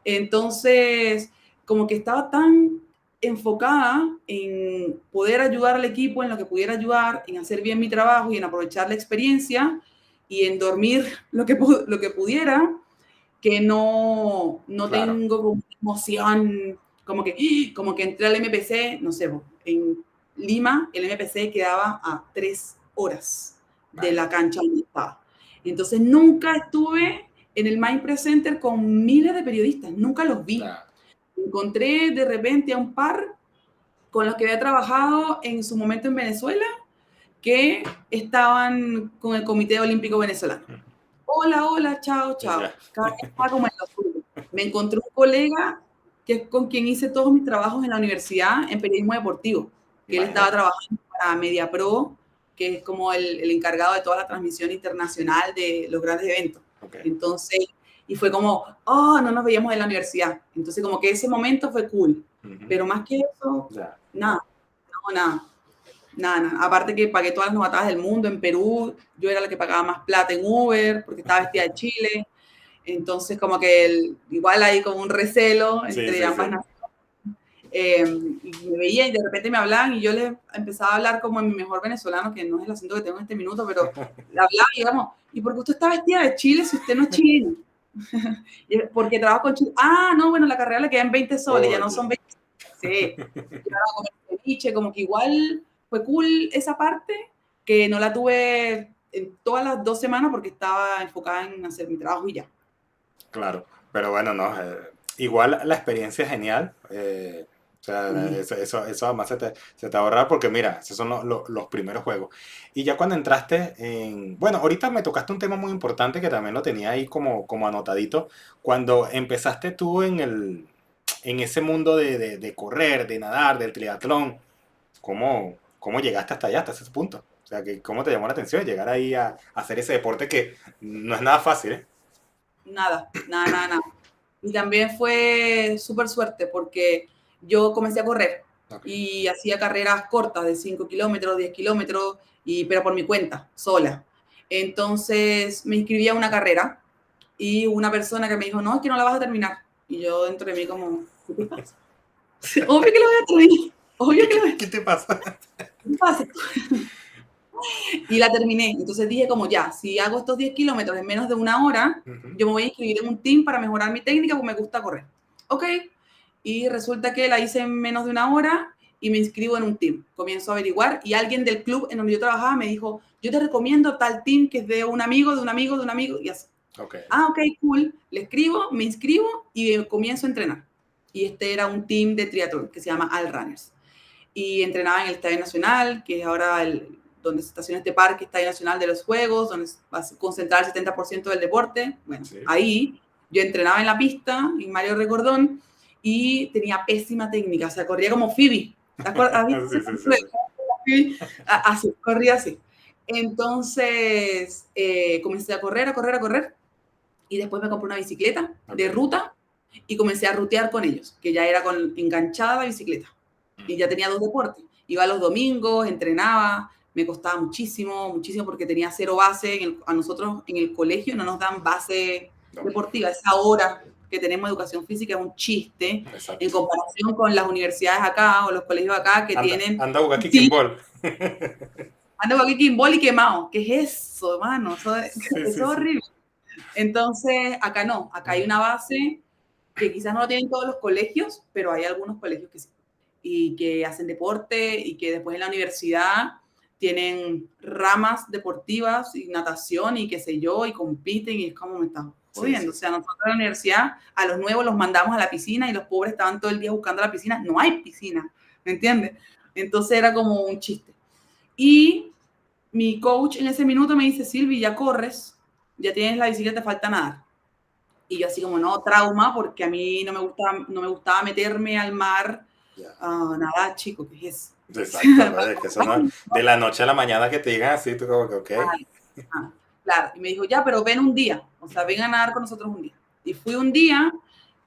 Entonces, como que estaba tan enfocada en poder ayudar al equipo en lo que pudiera ayudar, en hacer bien mi trabajo y en aprovechar la experiencia y en dormir lo que pudiera, que no Claro. tengo como emoción, como que entré al MPC, no sé, en Lima el MPC quedaba a 3 horas de la Imagínate. cancha donde estaba. Entonces nunca estuve en el Mind Press Center con miles de periodistas, nunca los vi. Claro. Encontré de repente a un par con los que había trabajado en su momento en Venezuela, que estaban con el Comité Olímpico Venezolano. Hola, hola, chao, Y ya. chao. Cada quien estaba como en lo suyo. Me encontré un colega que es con quien hice todos mis trabajos en la universidad en periodismo deportivo, que él estaba Imagínate. trabajando para MediaPro, que es como el encargado de toda la transmisión internacional de los grandes eventos. Ok. Entonces, y fue como, oh, no nos veíamos en la universidad. Entonces, como que ese momento fue cool. Ujú. Pero más que eso, Ya. nada, no, nada. Nada, nada. Aparte que pagué todas las novatadas del mundo en Perú, yo era la que pagaba más plata en Uber, porque estaba vestida de Chile. Entonces, como que igual hay como un recelo Sí, entre sí, ambas sí. naciones. Y me veía y de repente me hablaban y yo les empezaba a hablar como en mi mejor venezolano, que no es el acento que tengo en este minuto, pero le hablaba y digamos, ¿y por qué usted está vestida de Chile si usted no es chileno? Porque trabajo con chicos. Ah, no, bueno, la carrera le quedan 20 soles, ya no Oye, son 20. Sí, yo a comer ceviche, como que igual fue cool esa parte, que no la tuve en todas las 2 semanas porque estaba enfocada en hacer mi trabajo y ya. claro, pero bueno, no, igual la experiencia es genial. O sea, Sí. eso además se te va a ahorrar porque mira, esos son los primeros juegos. Y ya cuando entraste en... Bueno, ahorita me tocaste un tema muy importante que también lo tenía ahí como anotadito. Cuando empezaste tú en ese mundo de correr, de nadar, del triatlón, ¿cómo llegaste hasta allá, hasta ese punto? O sea, ¿cómo te llamó la atención llegar ahí a hacer ese deporte que no es nada fácil, ¿eh? Nada, nada, nada, nada. Y también fue súper suerte porque yo comencé a correr Ok. y hacía carreras cortas de 5 kilómetros, 10 kilómetros, pero por mi cuenta, sola. Entonces me inscribí a una carrera y una persona que me dijo, no, es que no la vas a terminar. Y yo dentro de mí como, ¿qué te pasa? Obvio que lo voy a terminar. Obvio ¿Qué, que lo qué, voy a qué te pasa? terminar. Y la terminé. Entonces dije como ya, si hago estos 10 kilómetros en menos de una hora, Ujú. yo me voy a inscribir en un team para mejorar mi técnica porque me gusta correr. Ok. Y resulta que la hice en menos de una hora y me inscribo en un team. Comienzo a averiguar y alguien del club en donde yo trabajaba me dijo, yo te recomiendo tal team que es de un amigo, de un amigo, de un amigo y así. Ok. Ah, ok, cool. Le escribo, me inscribo y comienzo a entrenar. Y este era un team de triatlón que se llama All Runners y entrenaba en el Estadio Nacional, que es ahora donde se estaciona este parque, Estadio Nacional de los Juegos, donde va a concentrar el 70% del deporte. Bueno, Sí. ahí yo entrenaba en la pista, en Mario Recordón, y tenía pésima técnica, o sea, corría como Phoebe. ¿Has visto Sí, ese sí, sí, ejemplo de sí. Phoebe? Así, corría así. Entonces, comencé a correr, a correr, a correr, y después me compré una bicicleta Ok. de ruta y comencé a rutear con ellos, que ya era enganchada la bicicleta y ya tenía dos deportes. Iba los domingos, entrenaba, me costaba muchísimo, muchísimo porque tenía cero base. A nosotros en el colegio no nos dan base Domingo. deportiva. Esa hora que tenemos educación física es un chiste en Exacto. comparación con las universidades acá o los colegios acá que Anda, tienen, anda a jugar sí, kicking ball. ando aquí kimball y quemado. ¿Qué es eso, hermano? Eso, Sí, eso sí, es sí. horrible. Entonces, acá no, acá hay una base que quizás no lo tienen todos los colegios, pero hay algunos colegios que sí, y que hacen deporte y que después en la universidad tienen ramas deportivas y natación y qué sé yo, y compiten y es como me están Sí, jodiendo. sí, O sí. sea, nosotros en la universidad a los nuevos los mandamos a la piscina y los pobres estaban todo el día buscando la piscina. No hay piscina, ¿me entiendes? Entonces era como un chiste. Y mi coach en ese minuto me dice, Silvi, ya corres, ya tienes la bicicleta, te falta nadar. Y yo así como, no, trauma, porque a mí no me gustaba meterme al mar Ya. nada, chico, ¿qué es Exacto, eso? ¿no? Es que eso no, de la noche a la mañana que te digan así, tú como que, ok. Claro, y me dijo, ya, pero ven un día, o sea, ven a nadar con nosotros un día. Y fui un día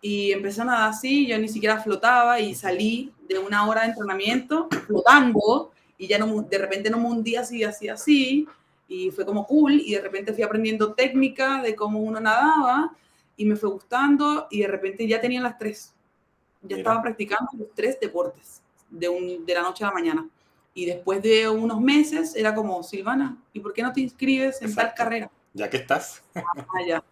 y empecé a nadar así, yo ni siquiera flotaba y salí de una hora de entrenamiento flotando y ya no, de repente no me hundí así, así, así, y fue como cool y de repente fui aprendiendo técnica de cómo uno nadaba y me fue gustando y de repente ya tenía las tres, ya estaba Mira, practicando los tres deportes de la noche a la mañana. Y después de unos meses era como, Silvana, ¿y por qué no te inscribes en tal exacto. carrera? Ya que estás. Ah, ya.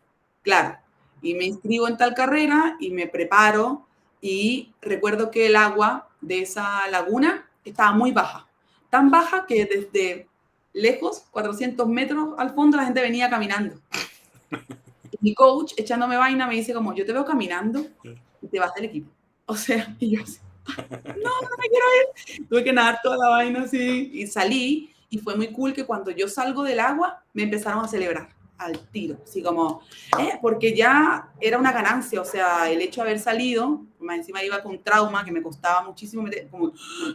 Claro. Y me inscribo en tal carrera y me preparo y recuerdo que el agua de esa laguna estaba muy baja. Tan baja que desde lejos, 400 metros al fondo, la gente venía caminando. Y mi coach, echándome vaina, me dice como, yo te veo caminando y te vas del equipo. O sea, y yo así, no, no me quiero ir. Tuve que nadar toda la vaina así y salí y fue muy cool que cuando yo salgo del agua me empezaron a celebrar al tiro, así como, porque ya era una ganancia, o sea, el hecho de haber salido, más encima iba con trauma que me costaba muchísimo,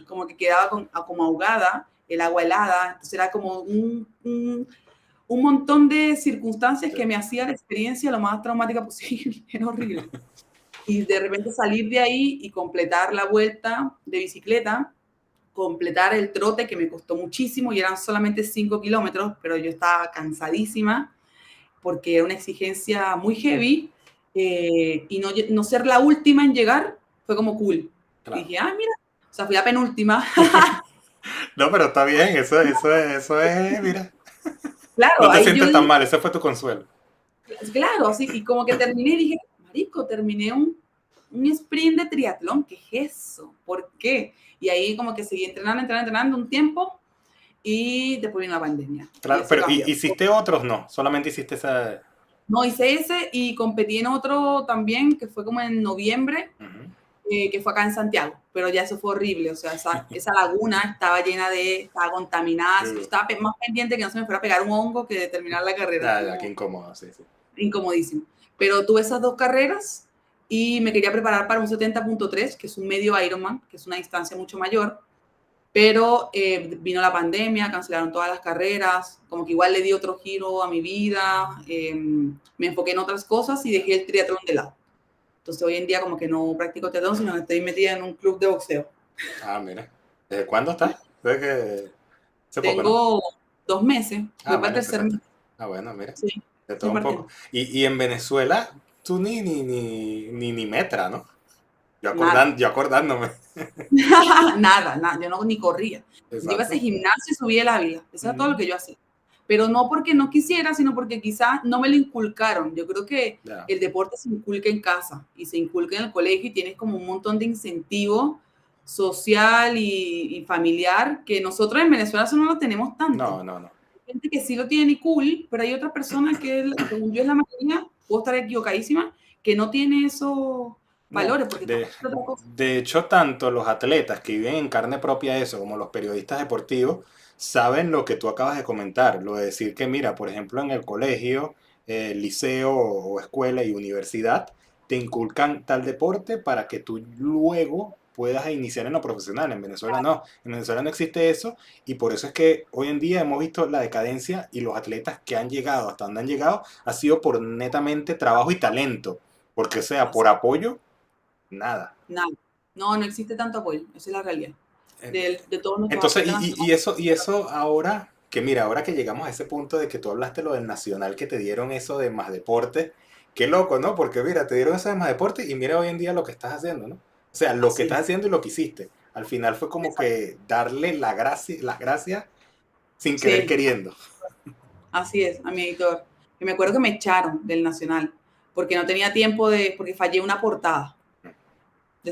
como que quedaba como ahogada, el agua helada, entonces era como un montón de circunstancias Sí. que me hacía la experiencia lo más traumática posible, era horrible. Y de repente salir de ahí y completar la vuelta de bicicleta, completar el trote que me costó muchísimo y eran solamente 5 kilómetros, pero yo estaba cansadísima porque era una exigencia muy heavy y no ser la última en llegar fue como cool. Y Claro. dije, ah, mira, o sea, fui la penúltima. No, pero está bien, eso es, mira. No Claro, te ahí yo sientes tan dije, mal, ese fue tu consuelo. Claro, así, y como que terminé y dije, marico, terminé un sprint de triatlón, ¿qué es eso? ¿Por qué? Y ahí como que seguí entrenando un tiempo y después vino la pandemia y Claro, eso pero cambió. ¿hiciste otros? No, solamente hiciste esa... No, hice ese y competí en otro también, que fue como en noviembre, Ujú. que fue acá en Santiago, pero ya eso fue horrible, o sea, esa laguna estaba estaba contaminada, yo Uh, estaba más pendiente que no se me fuera a pegar un hongo que de terminar la carrera, ya, ya, qué como incómodo, sí, sí. incomodísimo. Pero tuve esas dos carreras y me quería preparar para un 70.3, que es un medio Ironman, que es una distancia mucho mayor, pero vino la pandemia, cancelaron todas las carreras, como que igual le di otro giro a mi vida, me enfoqué en otras cosas y dejé el triatlón de lado. Entonces hoy en día como que no practico triatlón, sino que estoy metida en un club de boxeo. Ah, mira. ¿Desde cuándo estás? Desde que... Hace poco, ¿no? Tengo 2 meses, Ah, voy para bueno, el tercer mes. empezaste. Ah, bueno, mira. Sí, De estoy todo un poco. partiendo. Y en Venezuela, tú ni metra, ¿no? Nada. Yo acordándome. Nada, nada, yo no ni corría. Yo iba a ese Exacto. gimnasio y subía el Ávila. Eso era todo lo Mm, que yo hacía. Pero no porque no quisiera, sino porque quizás no me lo inculcaron. Yo creo que ya. el deporte se inculca en casa y se inculca en el colegio y tienes como un montón de incentivo social y familiar que nosotros en Venezuela eso no lo tenemos tanto. No, no, no. Hay gente que sí lo tiene y cool, pero hay otras personas que, según yo, es la mayoría, puedo estar equivocadísima, que no tiene esos No, valores porque estamos haciendo otra cosa. de hecho, tanto los atletas que viven en carne propia eso, como los periodistas deportivos, saben lo que tú acabas de comentar, lo de decir que, mira, por ejemplo, en el colegio, liceo o escuela y universidad, te inculcan tal deporte para que tú luego puedas iniciar en lo profesional. En Venezuela no existe eso y por eso es que hoy en día hemos visto la decadencia y los atletas que han llegado hasta donde han llegado ha sido por netamente trabajo y talento, porque o sea, por Así. apoyo nada. Nada. No, no existe tanto apoyo. Esa es la realidad. En- De todos nuestros Entonces, atletas nacionales. y eso ahora, que mira, ahora que llegamos a ese punto de que tú hablaste lo del nacional, que te dieron eso de más deporte, qué loco, ¿no? Porque mira, te dieron eso de más deporte y mira hoy en día lo que estás haciendo, ¿no? O sea, lo que Así estás es. haciendo y lo que hiciste. Al final fue como Exacto. que darle las gracias sin querer Sí, queriendo. así es, a mi editor. Y me acuerdo que me echaron del Nacional porque no tenía tiempo porque fallé una portada. De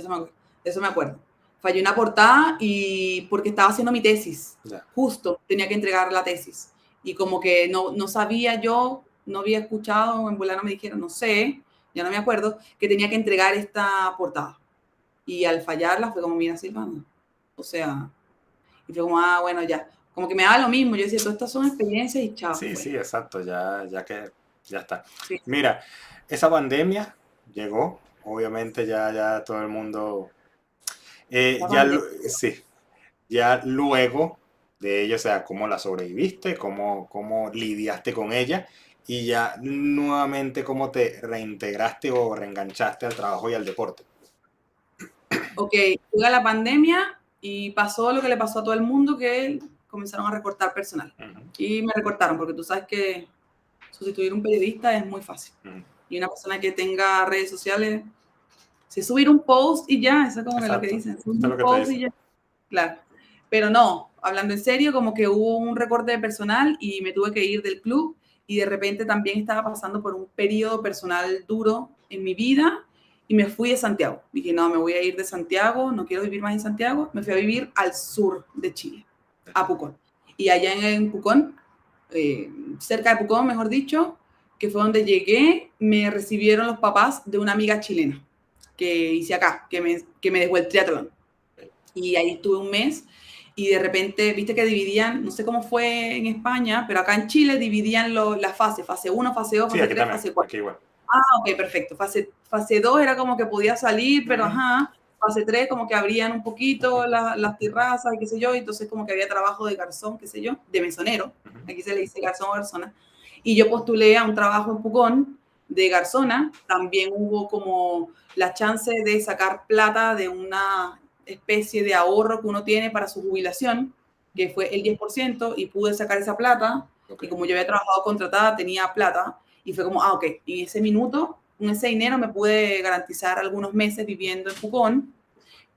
eso me acuerdo. Fallé una portada y porque estaba haciendo mi tesis. Ya. Justo tenía que entregar la tesis. Y como que no sabía yo, no había escuchado, en Bulano me dijeron, no sé, ya no me acuerdo, que tenía que entregar esta portada. Y al fallarla fue como, mira, Silvana. O sea, y fue como, ah, bueno, ya. Como que me daba lo mismo. Yo decía, todas estas son experiencias y chao, Sí, sí, fuera. exacto, ya que ya está. Sí, Mira, esa pandemia llegó, obviamente ya todo el mundo, esa pandemia. sí, ya luego de ella, o sea, cómo la sobreviviste, cómo lidiaste con ella y ya nuevamente cómo te reintegraste o reenganchaste al trabajo y al deporte. Ok, llega la pandemia y pasó lo que le pasó a todo el mundo, que comenzaron a recortar personal. Ujú, Y me recortaron, porque tú sabes que sustituir un periodista es muy fácil. ujú. Y una persona que tenga redes sociales, si subir un post y ya, eso es como que lo que Exacto, dicen, subir esto es un lo que te post dice. y ya. Claro. Pero no, hablando en serio, como que hubo un recorte de personal y me tuve que ir del club y de repente también estaba pasando por un periodo personal duro en mi vida y me fui de Santiago. Dije, no, me voy a ir de Santiago, no quiero vivir más en Santiago. Me fui a vivir al sur de Chile, a Pucón. Y allá en Pucón, cerca de Pucón, mejor dicho, que fue donde llegué, me recibieron los papás de una amiga chilena que hice acá, que me dejó el triatlón. Y ahí estuve un mes y de repente, viste que dividían, no sé cómo fue en España, pero acá en Chile dividían las fases, fase uno, fase 2, Sí, fase aquí 3, también, fase 4. aquí igual. Ah, ok, perfecto. Fase 2 era como que podía salir, pero Ujú, ajá. Fase 3 como que abrían un poquito ujú, las terrazas y qué sé yo, y entonces como que había trabajo de garzón, qué sé yo, de mesonero, ujú. aquí se le dice garzón o garzona, y yo postulé a un trabajo en Pucón de garzona, también hubo como la chance de sacar plata de una especie de ahorro que uno tiene para su jubilación, que fue el 10%, y pude sacar esa plata, Ok. y como yo había trabajado contratada, tenía plata, y fue como, ah, ok, en ese minuto, con ese dinero me pude garantizar algunos meses viviendo en Pucón,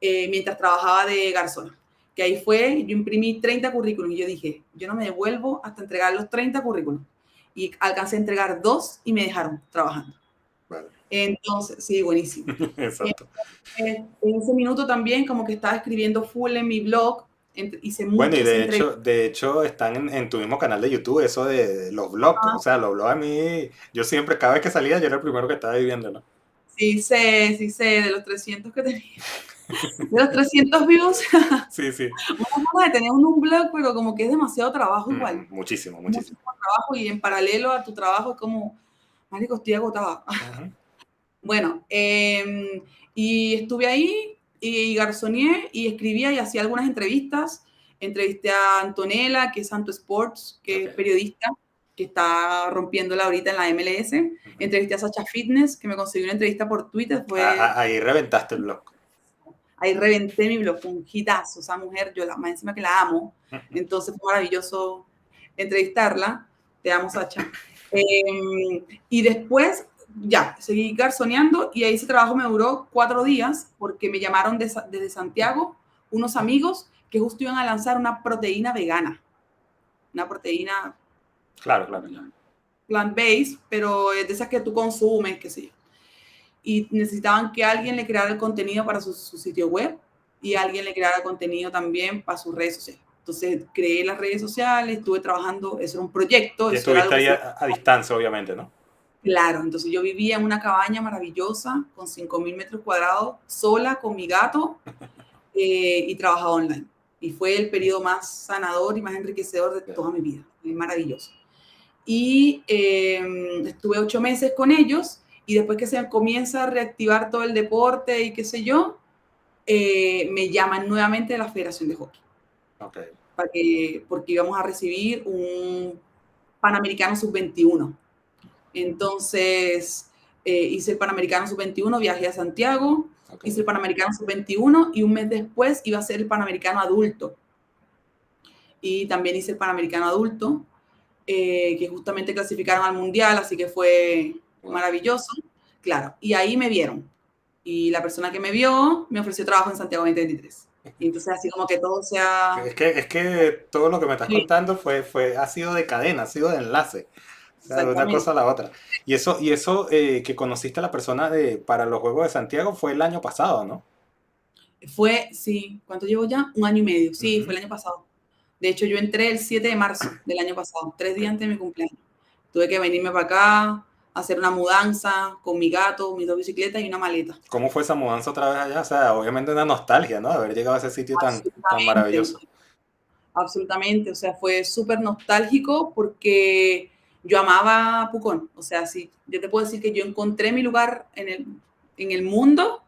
mientras trabajaba de garzona. Que ahí fue, yo imprimí 30 currículums y yo dije, yo no me devuelvo hasta entregar los 30 currículums. y alcancé a entregar 2 y me dejaron trabajando. Vale. Entonces, sí, buenísimo. Exacto. En ese minuto también como que estaba escribiendo full en mi blog, hice Bueno, y muchas entrevistas. de hecho están en tu mismo canal de YouTube eso de los vlogs. O sea, los vlogs a mí, yo siempre, cada vez que salía, yo era el primero que estaba viviéndolo. Sí sé, de los 300 que tenía. De los 300 views, Sí, sí. una forma de tener un blog, pero como que es demasiado trabajo igual. Muchísimo, muchísimo. Muchísimo trabajo y en paralelo a tu trabajo es como, marico, estoy agotada. Ujú. Bueno, y estuve ahí y garzoneé y escribía y hacía algunas entrevistas. Entrevisté a Antonella, que es Santo Sports, que es Ok. periodista, que está rompiéndola ahorita en la MLS. Ujú. Entrevisté a Sacha Fitness, que me consiguió una entrevista por Twitter. Fue Ahí reventaste el blog. Ahí reventé mi blog, fue un hitazo. Esa mujer, más encima que la amo. Ujú. Entonces fue maravilloso entrevistarla. Te amo, Sacha. Y después, ya, seguí garzoneando y ahí ese trabajo me duró 4 días porque me llamaron desde Santiago unos amigos que justo iban a lanzar una proteína vegana. Una proteína Claro, claro, ya. plant-based, pero es de esas que tú consumes, qué sé yo. Y necesitaban que alguien le creara el contenido para su sitio web y alguien le creara contenido también para sus redes sociales. Entonces creé las redes sociales, estuve trabajando, eso era un proyecto, Y eso era estuviste algo que ahí se... a distancia, obviamente, ¿no? Claro, entonces yo vivía en una cabaña maravillosa con 5.000 metros cuadrados, sola con mi gato y trabajaba online. Y fue el periodo más sanador y más enriquecedor de toda mi vida. Fue maravilloso. Y estuve 8 meses con ellos y después que se comienza a reactivar todo el deporte y qué sé yo, me llaman nuevamente de la Federación de Hockey Ok. porque íbamos a recibir un Panamericano Sub-21. Entonces hice el Panamericano Sub-21, viajé a Santiago, Ok. hice el Panamericano Sub-21 y un mes después iba a ser el Panamericano Adulto. Y también hice el Panamericano Adulto, que justamente clasificaron al Mundial, así que fue Wow. maravilloso. Claro, y ahí me vieron. Y la persona que me vio me ofreció trabajo en Santiago 2023. Y entonces así como que todo sea... Es que todo lo que me estás Sí, contando ha sido de cadena, ha sido de enlace. O sea, de una cosa exactamente. a la otra. Y eso que conociste a la persona para los Juegos de Santiago fue el año pasado, ¿no? Fue, sí, ¿cuánto llevo ya? 1 año y medio. Sí, fue Ujú. el año pasado. De hecho, yo entré el 7 de marzo del año pasado, 3 días Ok. antes de mi cumpleaños. Tuve que venirme para acá, hacer una mudanza con mi gato, mis 2 bicicletas y una maleta. ¿Cómo fue esa mudanza otra vez allá? O sea, obviamente una nostalgia, ¿no? De haber llegado a ese sitio tan Absolutamente, maravilloso. absolutamente. O sea, fue súper nostálgico porque yo amaba Pucón. O sea, sí, yo te puedo decir que yo encontré mi lugar en el mundo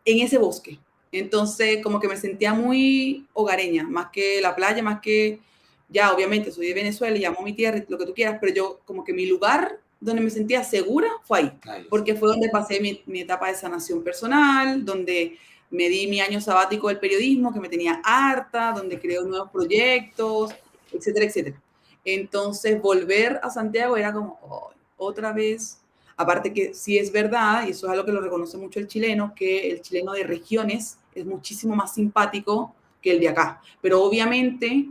en ese bosque. Entonces, como que me sentía muy hogareña, más que la playa, más que, ya, obviamente, soy de Venezuela y amo mi tierra, lo que tú quieras, pero yo, como que mi lugar donde me sentía segura fue ahí, Ay, sí. porque fue donde pasé mi etapa de sanación personal, donde me di mi año sabático del periodismo, que me tenía harta, donde creo nuevos proyectos, etcétera, etcétera. Entonces, volver a Santiago era como, oh, otra vez. Aparte que sí es verdad, y eso es algo que lo reconoce mucho el chileno, que el chileno de regiones es muchísimo más simpático que el de acá. Pero obviamente,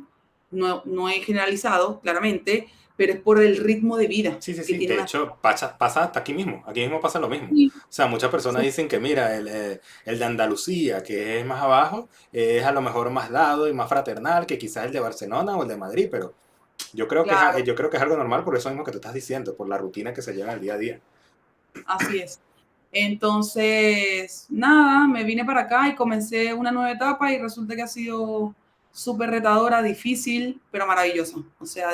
no he generalizado, claramente, pero es por el ritmo de vida Sí, sí, que sí. tiene De una hecho, pasa hasta aquí mismo. Aquí mismo pasa lo mismo. O ciudad. sea, muchas personas Sí, dicen que, mira, el de Andalucía, que es más abajo, es a lo mejor más dado y más fraternal que quizás el de Barcelona o el de Madrid, pero claro, yo creo que es algo normal por eso mismo que tú estás diciendo, por la rutina que se lleva el día a día. así es. Entonces, nada, me vine para acá y comencé una nueva etapa y resulta que ha sido súper retadora, difícil, pero maravillosa. O sea,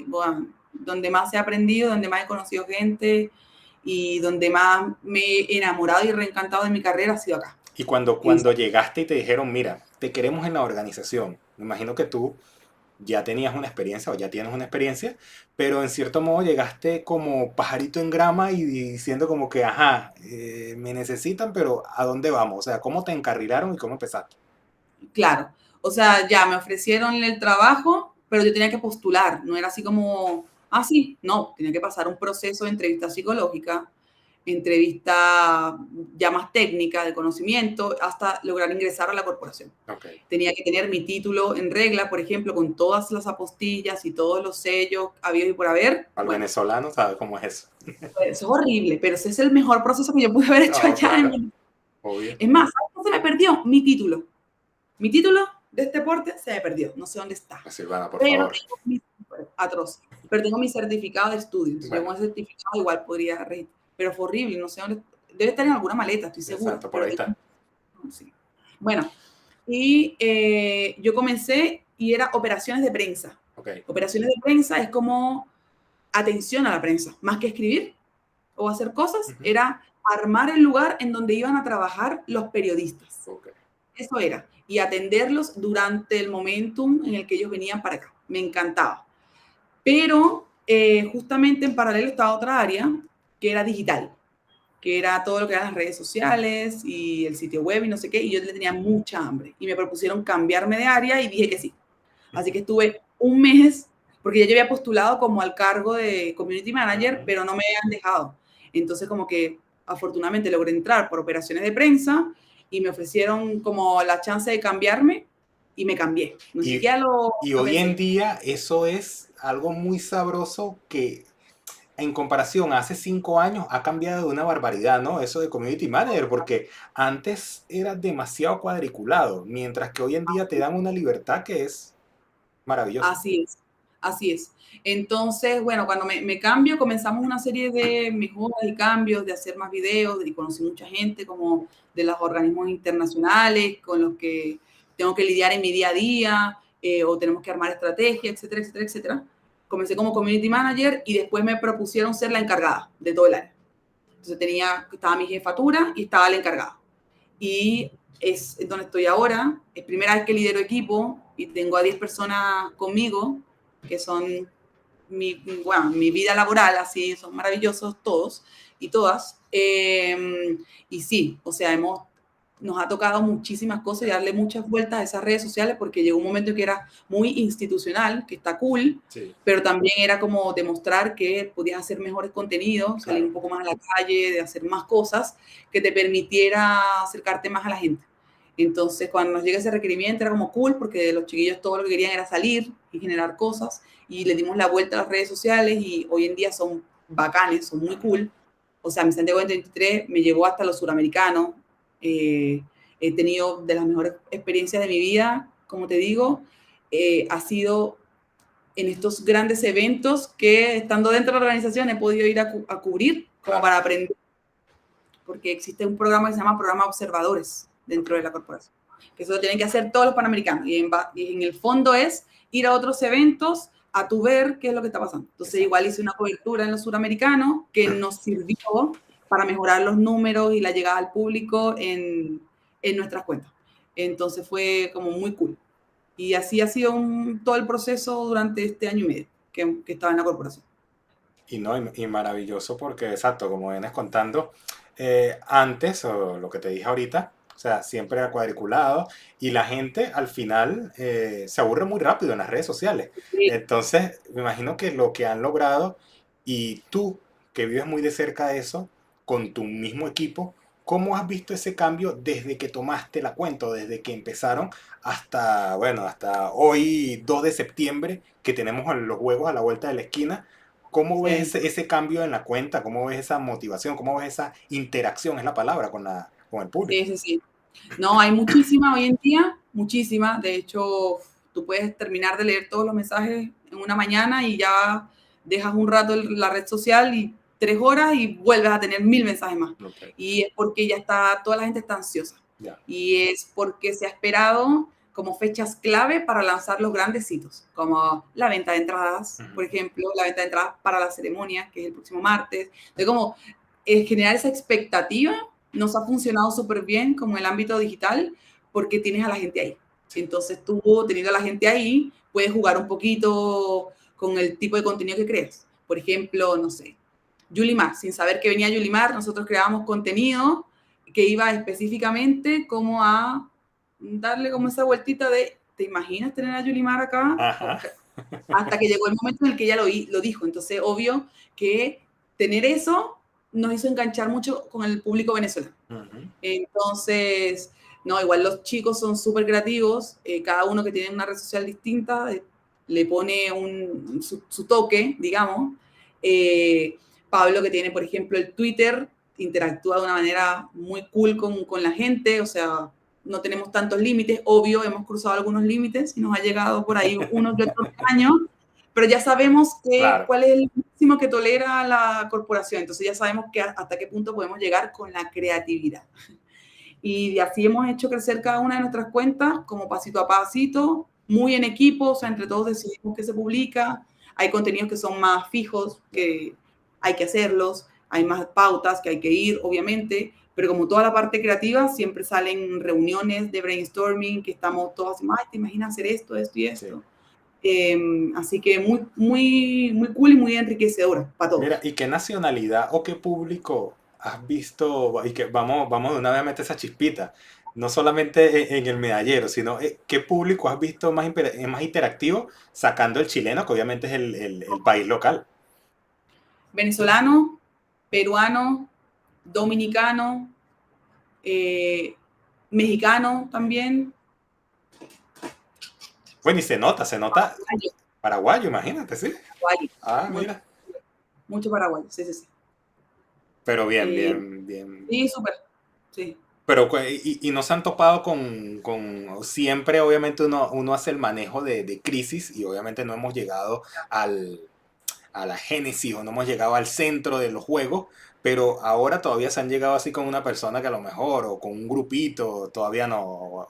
bueno, donde más he aprendido, donde más he conocido gente y donde más me he enamorado y reencantado de mi carrera ha sido acá. Y En- cuando llegaste y te dijeron, mira, te queremos en la organización, me imagino que tú ya tenías una experiencia o ya tienes una experiencia, pero en cierto modo llegaste como pajarito en grama y diciendo como que, ajá, me necesitan, pero ¿a dónde vamos? O sea, ¿cómo te encarrilaron y cómo empezaste? Claro, o sea, ya me ofrecieron el trabajo, pero yo tenía que postular, no era así como, ah, sí, no, tenía que pasar un proceso de entrevista psicológica. entrevista ya más técnica, de conocimiento, hasta lograr ingresar a la corporación. Okay. Tenía que tener mi título en regla, por ejemplo, con todas las apostillas y todos los sellos habidos y por haber. Al Bueno, venezolano sabe cómo es eso. eso es horrible, pero ese es el mejor proceso que yo pude haber hecho No, allá. claro, obvio. Es más, ¿sabes qué se me perdió? Mi título. Mi título de este deporte se me perdió. No sé dónde está. Silvana, por Pero favor. tengo mi, atroz. Pero tengo mi certificado de estudios. Bueno. Yo con ese certificado igual podría registrar. Pero fue horrible. No sé dónde. Debe estar en alguna maleta, estoy segura. Exacto, por ahí está. Sí. Bueno, y yo comencé y era operaciones de prensa. Okay. Operaciones de prensa es como atención a la prensa. Más que escribir o hacer cosas, era armar el lugar en donde iban a trabajar los periodistas. Okay. Eso era. Y atenderlos durante el momentum en el que ellos venían para acá. Me encantaba. Pero justamente en paralelo estaba otra área que era digital, que era todo lo que eran las redes sociales y el sitio web y no sé qué, y yo le tenía mucha hambre. Y me propusieron cambiarme de área y dije que sí. Así que estuve un mes, porque ya yo había postulado como al cargo de community manager, pero no me habían dejado. Entonces como que afortunadamente logré entrar por operaciones de prensa y me ofrecieron como la chance de cambiarme y me cambié. No siquiera lo hoy pensé. en día eso es algo muy sabroso que en comparación a hace 5 años ha cambiado de una barbaridad, ¿no? Eso de community manager, porque antes era demasiado cuadriculado, mientras que hoy en día te dan una libertad que es maravillosa. Así es, así es. Entonces, bueno, cuando me cambio, comenzamos una serie de mejoras y cambios, de hacer más videos, y conocí mucha gente como de los organismos internacionales con los que tengo que lidiar en mi día a día, o tenemos que armar estrategias, etcétera, etcétera, etcétera. Comencé como community manager y después me propusieron ser la encargada de todo el área. Entonces estaba mi jefatura y estaba la encargada. Y es donde estoy ahora. Es primera vez que lidero equipo y tengo a 10 personas conmigo, que son mi vida laboral, así, son maravillosos todos y todas. Y sí, o sea, nos ha tocado muchísimas cosas y darle muchas vueltas a esas redes sociales porque llegó un momento que era muy institucional, que está cool, Sí. pero también era como demostrar que podías hacer mejores contenidos, Claro. salir un poco más a la calle, de hacer más cosas que te permitiera acercarte más a la gente. Entonces, cuando nos llega ese requerimiento era como cool porque los chiquillos todo lo que querían era salir y generar cosas y le dimos la vuelta a las redes sociales y hoy en día son bacanes, son muy cool. O sea, mi Santiago 23 me llevó hasta los suramericanos. He tenido de las mejores experiencias de mi vida, como te digo, ha sido en estos grandes eventos que estando dentro de la organización he podido ir a cubrir como para aprender, porque existe un programa que se llama Programa Observadores dentro de la corporación, que eso lo tienen que hacer todos los panamericanos y en el fondo es ir a otros eventos a tu ver qué es lo que está pasando. Entonces igual hice una cobertura en los suramericanos que nos sirvió para mejorar los números y la llegada al público en nuestras cuentas. Entonces fue como muy cool. Y así ha sido todo el proceso durante este año y medio que estaba en la corporación. Y maravilloso porque, exacto, como vienes contando, antes, o lo que te dije ahorita, o sea, siempre era cuadriculado y la gente al final se aburre muy rápido en las redes sociales. Sí. Entonces, me imagino que lo que han logrado y tú, que vives muy de cerca de eso, con tu mismo equipo, ¿cómo has visto ese cambio desde que tomaste la cuenta, desde que empezaron hasta, bueno, hasta hoy, 2 de septiembre, que tenemos los juegos a la vuelta de la esquina? ¿Cómo ves ese cambio en la cuenta? ¿Cómo ves esa motivación? ¿Cómo ves esa interacción, es la palabra, con el público? Sí, sí, sí. No, hay muchísima hoy en día, muchísima. De hecho, tú puedes terminar de leer todos los mensajes en una mañana y ya dejas un rato la red social y 3 horas y vuelves a tener 1000 mensajes más. Okay. Y es porque ya está, toda la gente está ansiosa. Yeah. Y es porque se ha esperado como fechas clave para lanzar los grandes hitos, como la venta de entradas, por ejemplo, la venta de entradas para la ceremonia, que es el próximo martes. Entonces, como generar esa expectativa nos ha funcionado súper bien como el ámbito digital porque tienes a la gente ahí. Entonces tú, teniendo a la gente ahí, puedes jugar un poquito con el tipo de contenido que creas. Por ejemplo, no sé, Yulimar, sin saber que venía Yulimar, nosotros creábamos contenido que iba específicamente como a darle como esa vueltita de, ¿te imaginas tener a Yulimar acá? Ajá. Hasta que llegó el momento en el que ella lo dijo. Entonces, obvio que tener eso nos hizo enganchar mucho con el público venezolano. Ujú. Entonces, no, igual los chicos son súper creativos, cada uno que tiene una red social distinta le pone su toque, digamos. Eh, Pablo que tiene, por ejemplo, el Twitter, interactúa de una manera muy cool con la gente, o sea, no tenemos tantos límites, obvio, hemos cruzado algunos límites y nos ha llegado por ahí unos de otros años, pero ya sabemos Claro. cuál es el máximo que tolera la corporación, entonces ya sabemos hasta qué punto podemos llegar con la creatividad. Y así hemos hecho crecer cada una de nuestras cuentas, como pasito a pasito, muy en equipo, o sea, entre todos decidimos qué se publica. Hay contenidos que son más fijos, que hay que hacerlos, hay más pautas que hay que ir, obviamente, pero como toda la parte creativa, siempre salen reuniones de brainstorming, que estamos todos así, ay, ¿te imaginas hacer esto, esto y Sí. esto? Así que muy, muy, muy cool y muy enriquecedora para Mira, todos. ¿y qué nacionalidad o qué público has visto? Y que vamos de una vez a meter esa chispita. No solamente en el medallero, sino qué público has visto más interactivo sacando el chileno, que obviamente es el país local. Venezolano, peruano, dominicano, eh, mexicano también, Bueno, y se nota paraguayo, paraguayo, imagínate, ¿sí? paraguayo, Ah, mucho, mira. mucho paraguayo, sí, sí, sí. Pero bien, Eh, bien, bien. sí, súper, sí. Pero, y no se han topado siempre, obviamente, uno hace el manejo de crisis y obviamente no hemos llegado al, a la génesis o no hemos llegado al centro de los juegos, pero ahora todavía se han llegado así con una persona que a lo mejor, o con un grupito, todavía no,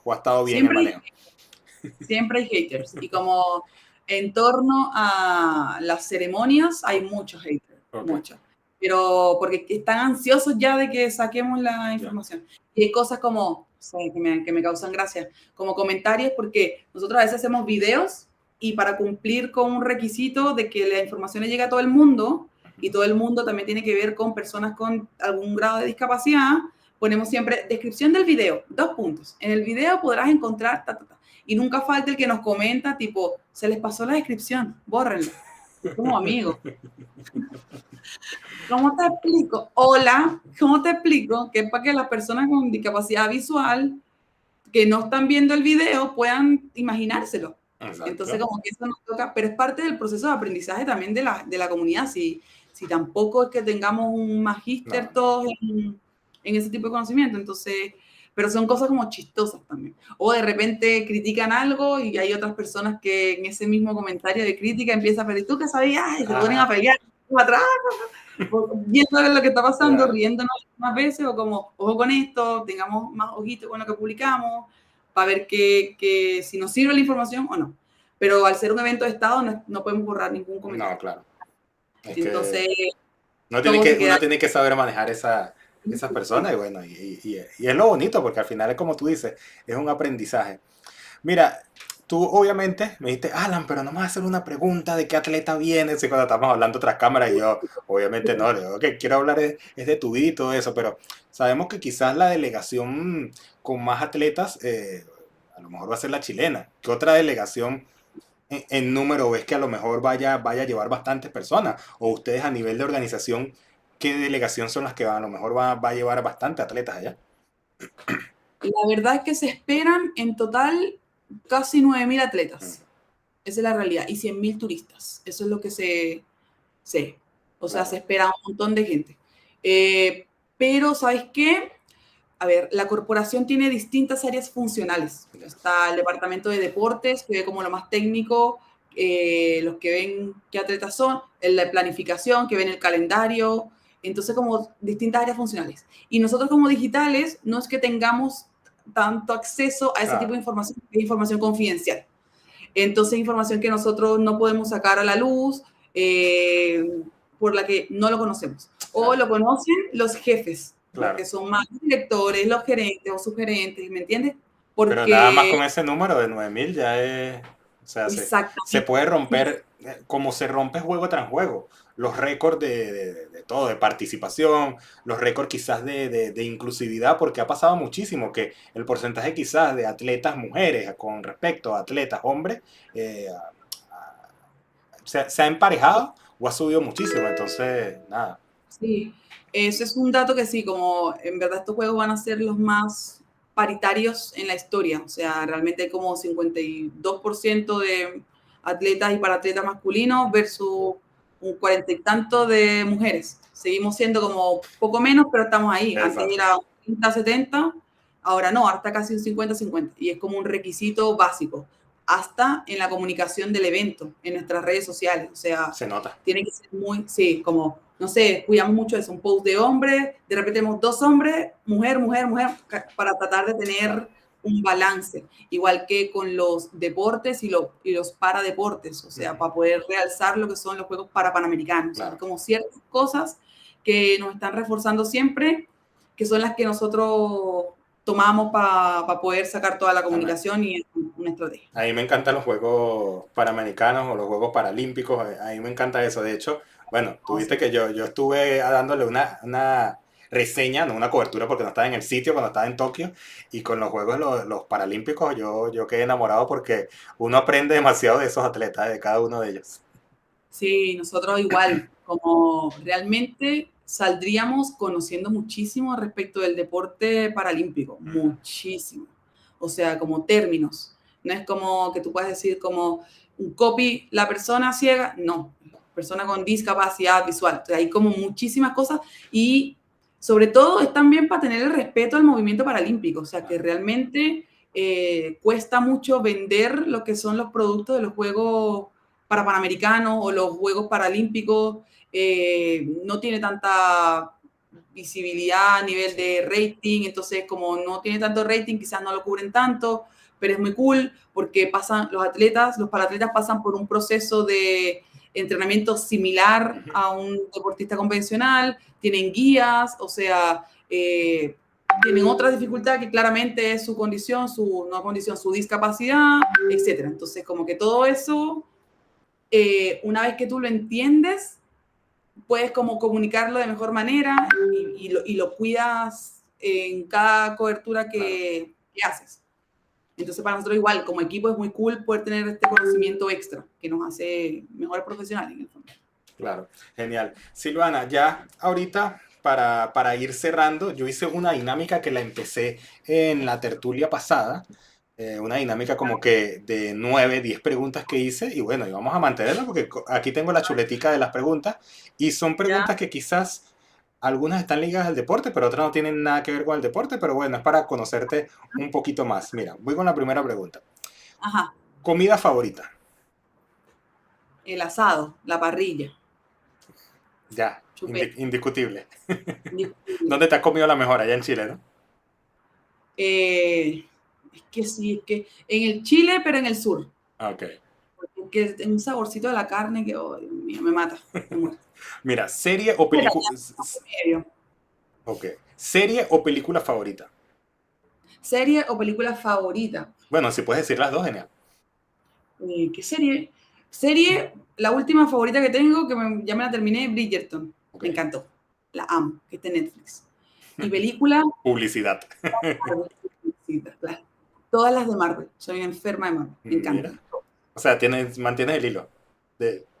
o ha estado bien el Siempre manejo. hay, siempre hay haters. Y como en torno a las ceremonias hay muchos haters, Ok, muchos. Pero porque están ansiosos ya de que saquemos la ya. información. Y hay cosas como, o sea, que me causan gracia, como comentarios, porque nosotros a veces hacemos videos y para cumplir con un requisito de que la información le llegue a todo el mundo, y todo el mundo también tiene que ver con personas con algún grado de discapacidad, ponemos siempre descripción del video, 2 puntos. En el video podrás encontrar ta, ta, ta. Y nunca falta el que nos comenta, tipo, se les pasó la descripción, bórrenla. Como amigos. ¿Cómo te explico? Hola, ¿cómo te explico? Que es para que las personas con discapacidad visual que no están viendo el video puedan imaginárselo. Entonces, Exacto. como que eso nos toca, pero es parte del proceso de aprendizaje también de la comunidad. Si tampoco es que tengamos un No, magíster no. todos en ese tipo de conocimiento, entonces, pero son cosas como chistosas también. O de repente critican algo y hay otras personas que en ese mismo comentario de crítica empiezan a pedir, ¿tú qué sabías? Y se ponen a Ajá, pelear atrás, viendo lo que está pasando, claro. riéndonos más veces, o como, ojo con esto, tengamos más ojito con lo que publicamos, para ver si nos sirve la información o no. Pero al ser un evento de Estado, no podemos borrar ningún No, comentario. claro. Es que Entonces, todo se queda uno tiene que saber manejar esas personas y bueno, y es lo bonito porque al final es como tú dices, es un aprendizaje. Mira, tú obviamente me dijiste, Alan, pero no me vas a hacer una pregunta de qué atleta vienes y cuando estamos hablando tras cámaras y yo, obviamente no, le digo, ok, quiero hablar es de tu vida y todo eso, pero sabemos que quizás la delegación con más atletas, a lo mejor va a ser la chilena. ¿Qué otra delegación en número ves que a lo mejor vaya a llevar bastantes personas? O ustedes a nivel de organización, ¿qué delegación son las que a lo mejor va a llevar bastantes atletas allá? la verdad es que se esperan en total casi 9.000 Mm, atletas. Esa es la realidad. Y 100.000 turistas. Eso es lo que se o sea, se claro, espera un montón de gente. Pero, ¿sabes qué? A ver, la corporación tiene distintas áreas funcionales. ya, Está el departamento de deportes, que ve como lo más técnico, los que ven qué atletas son, el de planificación, que ven el calendario, entonces como distintas áreas funcionales. Y nosotros como digitales no es que tengamos tanto acceso a ese tipo claro, de información, que es información confidencial. Entonces, información que nosotros no podemos sacar a la luz, por la que no lo conocemos. O claro, lo conocen los jefes, los claro. que son más directores, los gerentes o subgerentes, ¿me entiendes? Pero nada más Porque con ese número de 9.000 ya es, o sea, se exactamente. puede romper, como se rompe juego tras juego, los récords de todo, de participación, los récords quizás de inclusividad, porque ha pasado muchísimo que el porcentaje quizás de atletas mujeres con respecto a atletas hombres se ha emparejado o ha subido muchísimo, entonces, nada. Sí, eso es un dato que sí, como en verdad estos juegos van a ser los más paritarios en la historia, o sea, realmente hay como 52% de atletas y paratletas masculinos versus un 40 y tanto de mujeres. Seguimos siendo como poco menos, pero estamos ahí. Antes Exacto. era un 30-70, ahora no, ahora está casi un 50-50 y es como un requisito básico, hasta en la comunicación del evento, en nuestras redes sociales, o sea, Se nota. tiene que ser muy, sí, como, no sé, cuidamos mucho de eso, un post de hombre, de repente tenemos dos hombres, mujer, mujer, mujer, para tratar de Claro. tener un balance, igual que con los deportes y los paradeportes, o sea, Ujú. para poder realzar lo que son los Juegos Parapanamericanos. Hay Claro. como ciertas cosas que nos están reforzando siempre, que son las que nosotros tomamos para poder sacar toda la Amén. comunicación y una estrategia. A mí me encantan los Juegos Panamericanos o los Juegos Paralímpicos, a mí me encanta eso. De hecho, bueno, tuviste que yo estuve dándole una reseña, no una cobertura porque no estaba en el sitio cuando estaba en Tokio, y con los Juegos los Paralímpicos yo quedé enamorado porque uno aprende demasiado de esos atletas, de cada uno de ellos. Sí, nosotros igual, como realmente saldríamos conociendo muchísimo respecto del deporte paralímpico, Ujú. muchísimo. O sea, como términos. No es como que tú puedes decir como un copy, la persona ciega, no, persona con discapacidad visual. O sea, hay como muchísimas cosas y sobre todo es también para tener el respeto al movimiento paralímpico. O sea, que Claro. realmente cuesta mucho vender lo que son los productos de los Juegos para Panamericanos o los Juegos Paralímpicos, no tiene tanta visibilidad a nivel de rating, entonces como no tiene tanto rating, quizás no lo cubren tanto, pero es muy cool porque pasan los atletas, los paratletas pasan por un proceso de entrenamiento similar Ujú. a un deportista convencional, tienen guías, o sea, tienen otra dificultad que claramente es su condición, su no condición, su discapacidad, etcétera. Entonces, como que todo eso una vez que tú lo entiendes, puedes como comunicarlo de mejor manera y lo cuidas en cada cobertura Claro. que haces. Entonces, para nosotros igual, como equipo es muy cool poder tener este conocimiento extra que nos hace mejores profesionales en el fondo. Claro, genial. Silvana, ya ahorita para ir cerrando, yo hice una dinámica que la empecé en la tertulia pasada, una dinámica como que de 9, 10 preguntas que hice y bueno, y vamos a mantenerla porque aquí tengo la chuletica de las preguntas y son ¿Ya? preguntas que quizás algunas están ligadas al deporte, pero otras no tienen nada que ver con el deporte, pero bueno, es para conocerte un poquito más. Mira, voy con la primera pregunta. Ajá. Comida favorita, El asado, la parrilla, ya, chupeta, indiscutible. indiscutible. ¿Dónde te has comido la mejor? Allá en Chile, ¿no? Es que sí, es que en el Chile, pero en el sur. Ah, ok. Porque tiene un saborcito de la carne que, oh, Dios mío, me mata, me muero. Mira, serie o Mira, película. ya, medio. Ok. Serie o película favorita. ¿Serie o película favorita? Bueno, si puedes decir las dos, genial. ¿Qué serie? Serie, la última favorita que tengo, ya me la terminé, Bridgerton. Ok. Me encantó. La amo, que está en Netflix. Y película, Publicidad. Marvel, sí, todas las de Marvel. Soy enferma de Marvel. Me Mira. encantan. O sea, mantienes el hilo.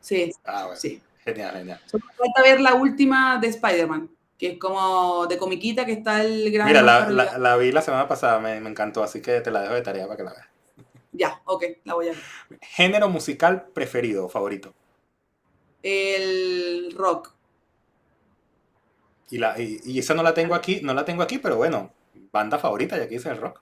Sí, Ah, bueno. sí. Genial, genial. Solo me falta ver la última de Spider-Man, que es como de comiquita, que está el Mira, gran Oscar Isaac. la vi la semana pasada, me encantó, así que te la dejo de tarea para que la veas. Ya, ok, la voy a ver. Género musical preferido, favorito. El rock. Y esa no la tengo aquí, no la tengo aquí, pero bueno, banda favorita, ya que dice el rock.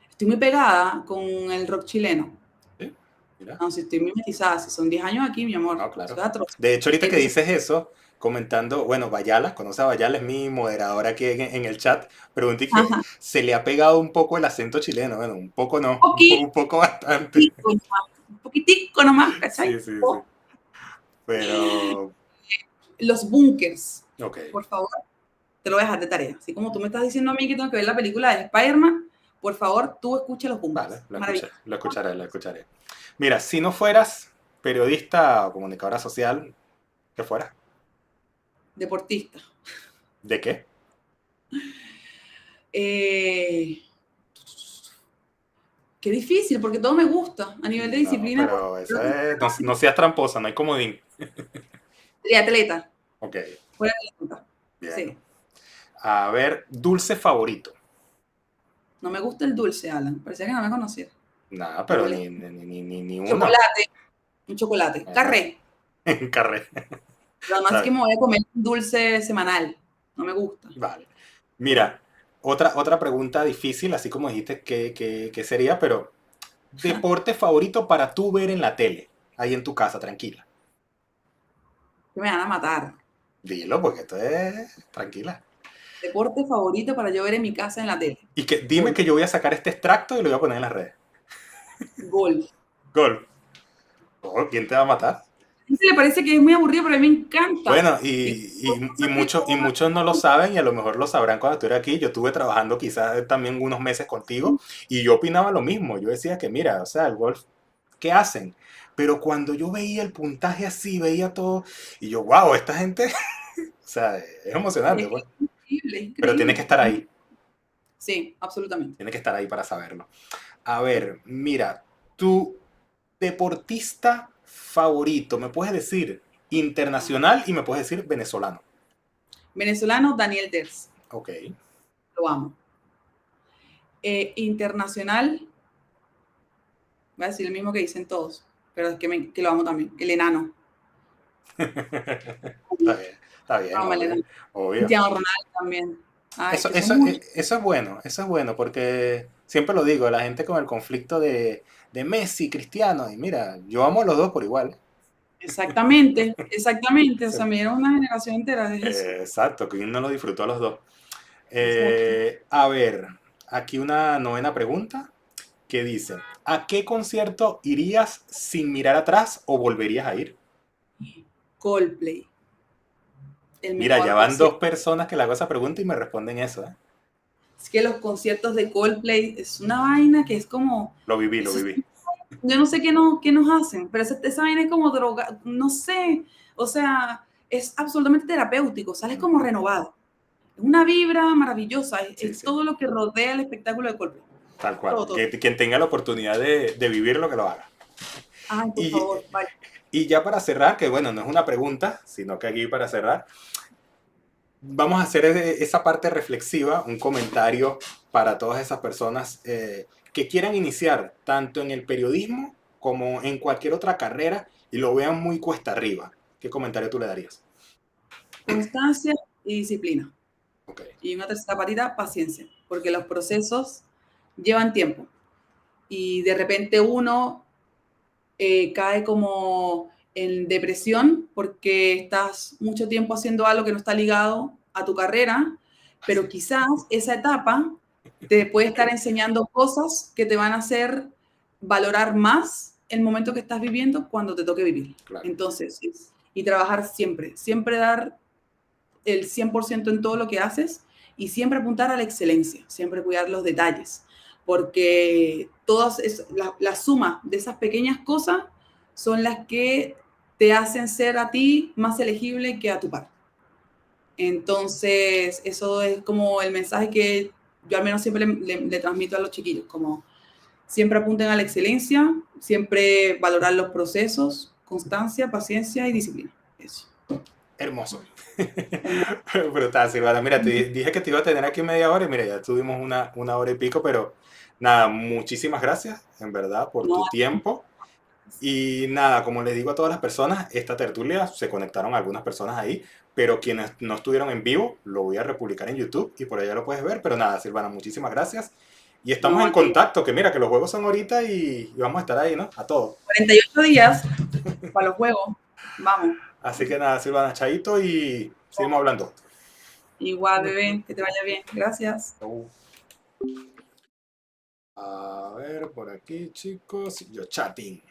Estoy muy pegada con el rock chileno. Sí, mira. No, si estoy mimetizada, si son 10 años aquí, mi amor, No, eso claro. es atroz. De hecho, ahorita que Entonces, dices eso, comentando, bueno, Bayala, conoce a Bayala, es mi moderadora aquí en el chat, pregunté que ajá, se le ha pegado un poco el acento chileno. Bueno, un poco no, poquitico un poco bastante. nomás, un poquitico nomás, Sí, ¿cachai? sí, sí. Oh, Pero, los bunkers, ok, por favor, te lo voy a dejar de tarea. Así como tú me estás diciendo a mí que tengo que ver la película de Spider-Man, por favor, tú escucha los vale, bunkers. Maravilloso. lo escucharé, lo escucharé. Mira, si no fueras periodista o comunicadora social, ¿qué fueras? Deportista. ¿De qué? Eh, qué difícil, porque todo me gusta a nivel de No, disciplina. pero eso es, no, no seas tramposa, no hay comodín. Triatleta. Ok, Fuera de la ruta. bien. Sí. A ver, dulce favorito. No me gusta el dulce, Alan. Parecía que no me conocía. Nada, Me pero molesta. ni uno. Chocolate. Un chocolate. Ajá. Carré. Carré. Pero no es Está que bien. me voy a comer un dulce semanal. No me gusta. Vale. Mira, otra pregunta difícil, así como dijiste que sería, pero deporte favorito para tú ver en la tele, ahí en tu casa, tranquila. Que me van a matar. Dilo, porque esto es tranquila. Deporte favorito para yo ver en mi casa en la tele. Y que dime Golf. que yo voy a sacar este extracto y lo voy a poner en las redes. Golf. Gol. Oh, ¿quién te va a matar? A gente le parece que es muy aburrido, pero a mí me encanta. Bueno, Y y muchos no lo saben y a lo mejor lo sabrán cuando estuve aquí. Yo estuve trabajando quizás también unos meses contigo y yo opinaba lo mismo. Yo decía que mira, o sea, el golf, ¿qué hacen? Pero cuando yo veía el puntaje así, veía todo y yo, wow, esta gente, o sea, es emocionante, es pues. increíble, es Pero tiene que increíble. estar ahí, Sí, absolutamente. tiene que estar ahí para saberlo. A ver, mira, tu deportista favorito, me puedes decir internacional y me puedes decir venezolano. Venezolano, Daniel Ders. Ok. Lo amo. Internacional, voy a decir el mismo que dicen todos, pero es que lo amo también. El enano. Está bien, Amo el obvio, enano. obvio. Cristiano Ronaldo también. Ay, que son muchos. Eso es bueno, porque siempre lo digo, la gente con el conflicto de Messi, Cristiano, y mira, yo amo a los dos por igual. Exactamente, exactamente. O Sí. sea, me dieron una generación entera de eso. Exacto, que uno lo disfrutó a los dos. Exacto. A ver, aquí una novena pregunta que dice, ¿a qué concierto irías sin mirar atrás o volverías a ir? Coldplay, el Mira, ya mejor van dos concierto. personas que le hago esa pregunta y me responden eso, ¿eh? Es que los conciertos de Coldplay es una vaina que es como, Lo viví, lo eso es- viví. yo no sé qué nos hacen, pero esa vaina es como droga, no sé, o sea, es absolutamente terapéutico, sales como Ujú. renovado. Es una vibra maravillosa, Sí, es sí. todo lo que rodea el espectáculo de Coldplay. Tal cual. Todo, todo. Quien tenga la oportunidad de vivir lo que lo haga. Ay, por Y, favor, vaya. y ya para cerrar, que bueno, no es una pregunta, sino que aquí para cerrar, vamos a hacer esa parte reflexiva, un comentario para todas esas personas que quieran iniciar tanto en el periodismo como en cualquier otra carrera y lo vean muy cuesta arriba. ¿Qué comentario tú le darías? Constancia y disciplina. Ok. Y una tercera patita, paciencia, porque los procesos llevan tiempo. Y de repente uno cae como en depresión porque estás mucho tiempo haciendo algo que no está ligado a tu carrera, pero quizás esa etapa te puede estar enseñando cosas que te van a hacer valorar más el momento que estás viviendo cuando te toque vivir. Claro. Entonces, y trabajar siempre, siempre dar el 100% en todo lo que haces y siempre apuntar a la excelencia, siempre cuidar los detalles, porque la suma de esas pequeñas cosas son las que te hacen ser a ti más elegible que a tu par. Entonces, eso es como el mensaje que yo al menos siempre le transmito a los chiquillos, como siempre apunten a la excelencia, siempre valorar los procesos, constancia, paciencia y disciplina. Eso. Hermoso. Brutal, Silvana. Mira, te dije que te iba a tener aquí media hora y mira, ya tuvimos una hora y pico, pero nada, muchísimas gracias, en verdad, por No, tu tiempo. Y nada, como les digo a todas las personas, esta tertulia se conectaron algunas personas ahí, pero quienes no estuvieron en vivo, lo voy a republicar en YouTube y por allá lo puedes ver. Pero nada, Silvana, muchísimas gracias. Y estamos no, en a ti. contacto, que mira, que los juegos son ahorita y vamos a estar ahí, ¿no? A todo. 48 días para los juegos. Vamos. Así que nada, Silvana, chaito y seguimos hablando. Igual, bebé, que te vaya bien. Gracias. Chau. A ver, por aquí, chicos. Yo chatting.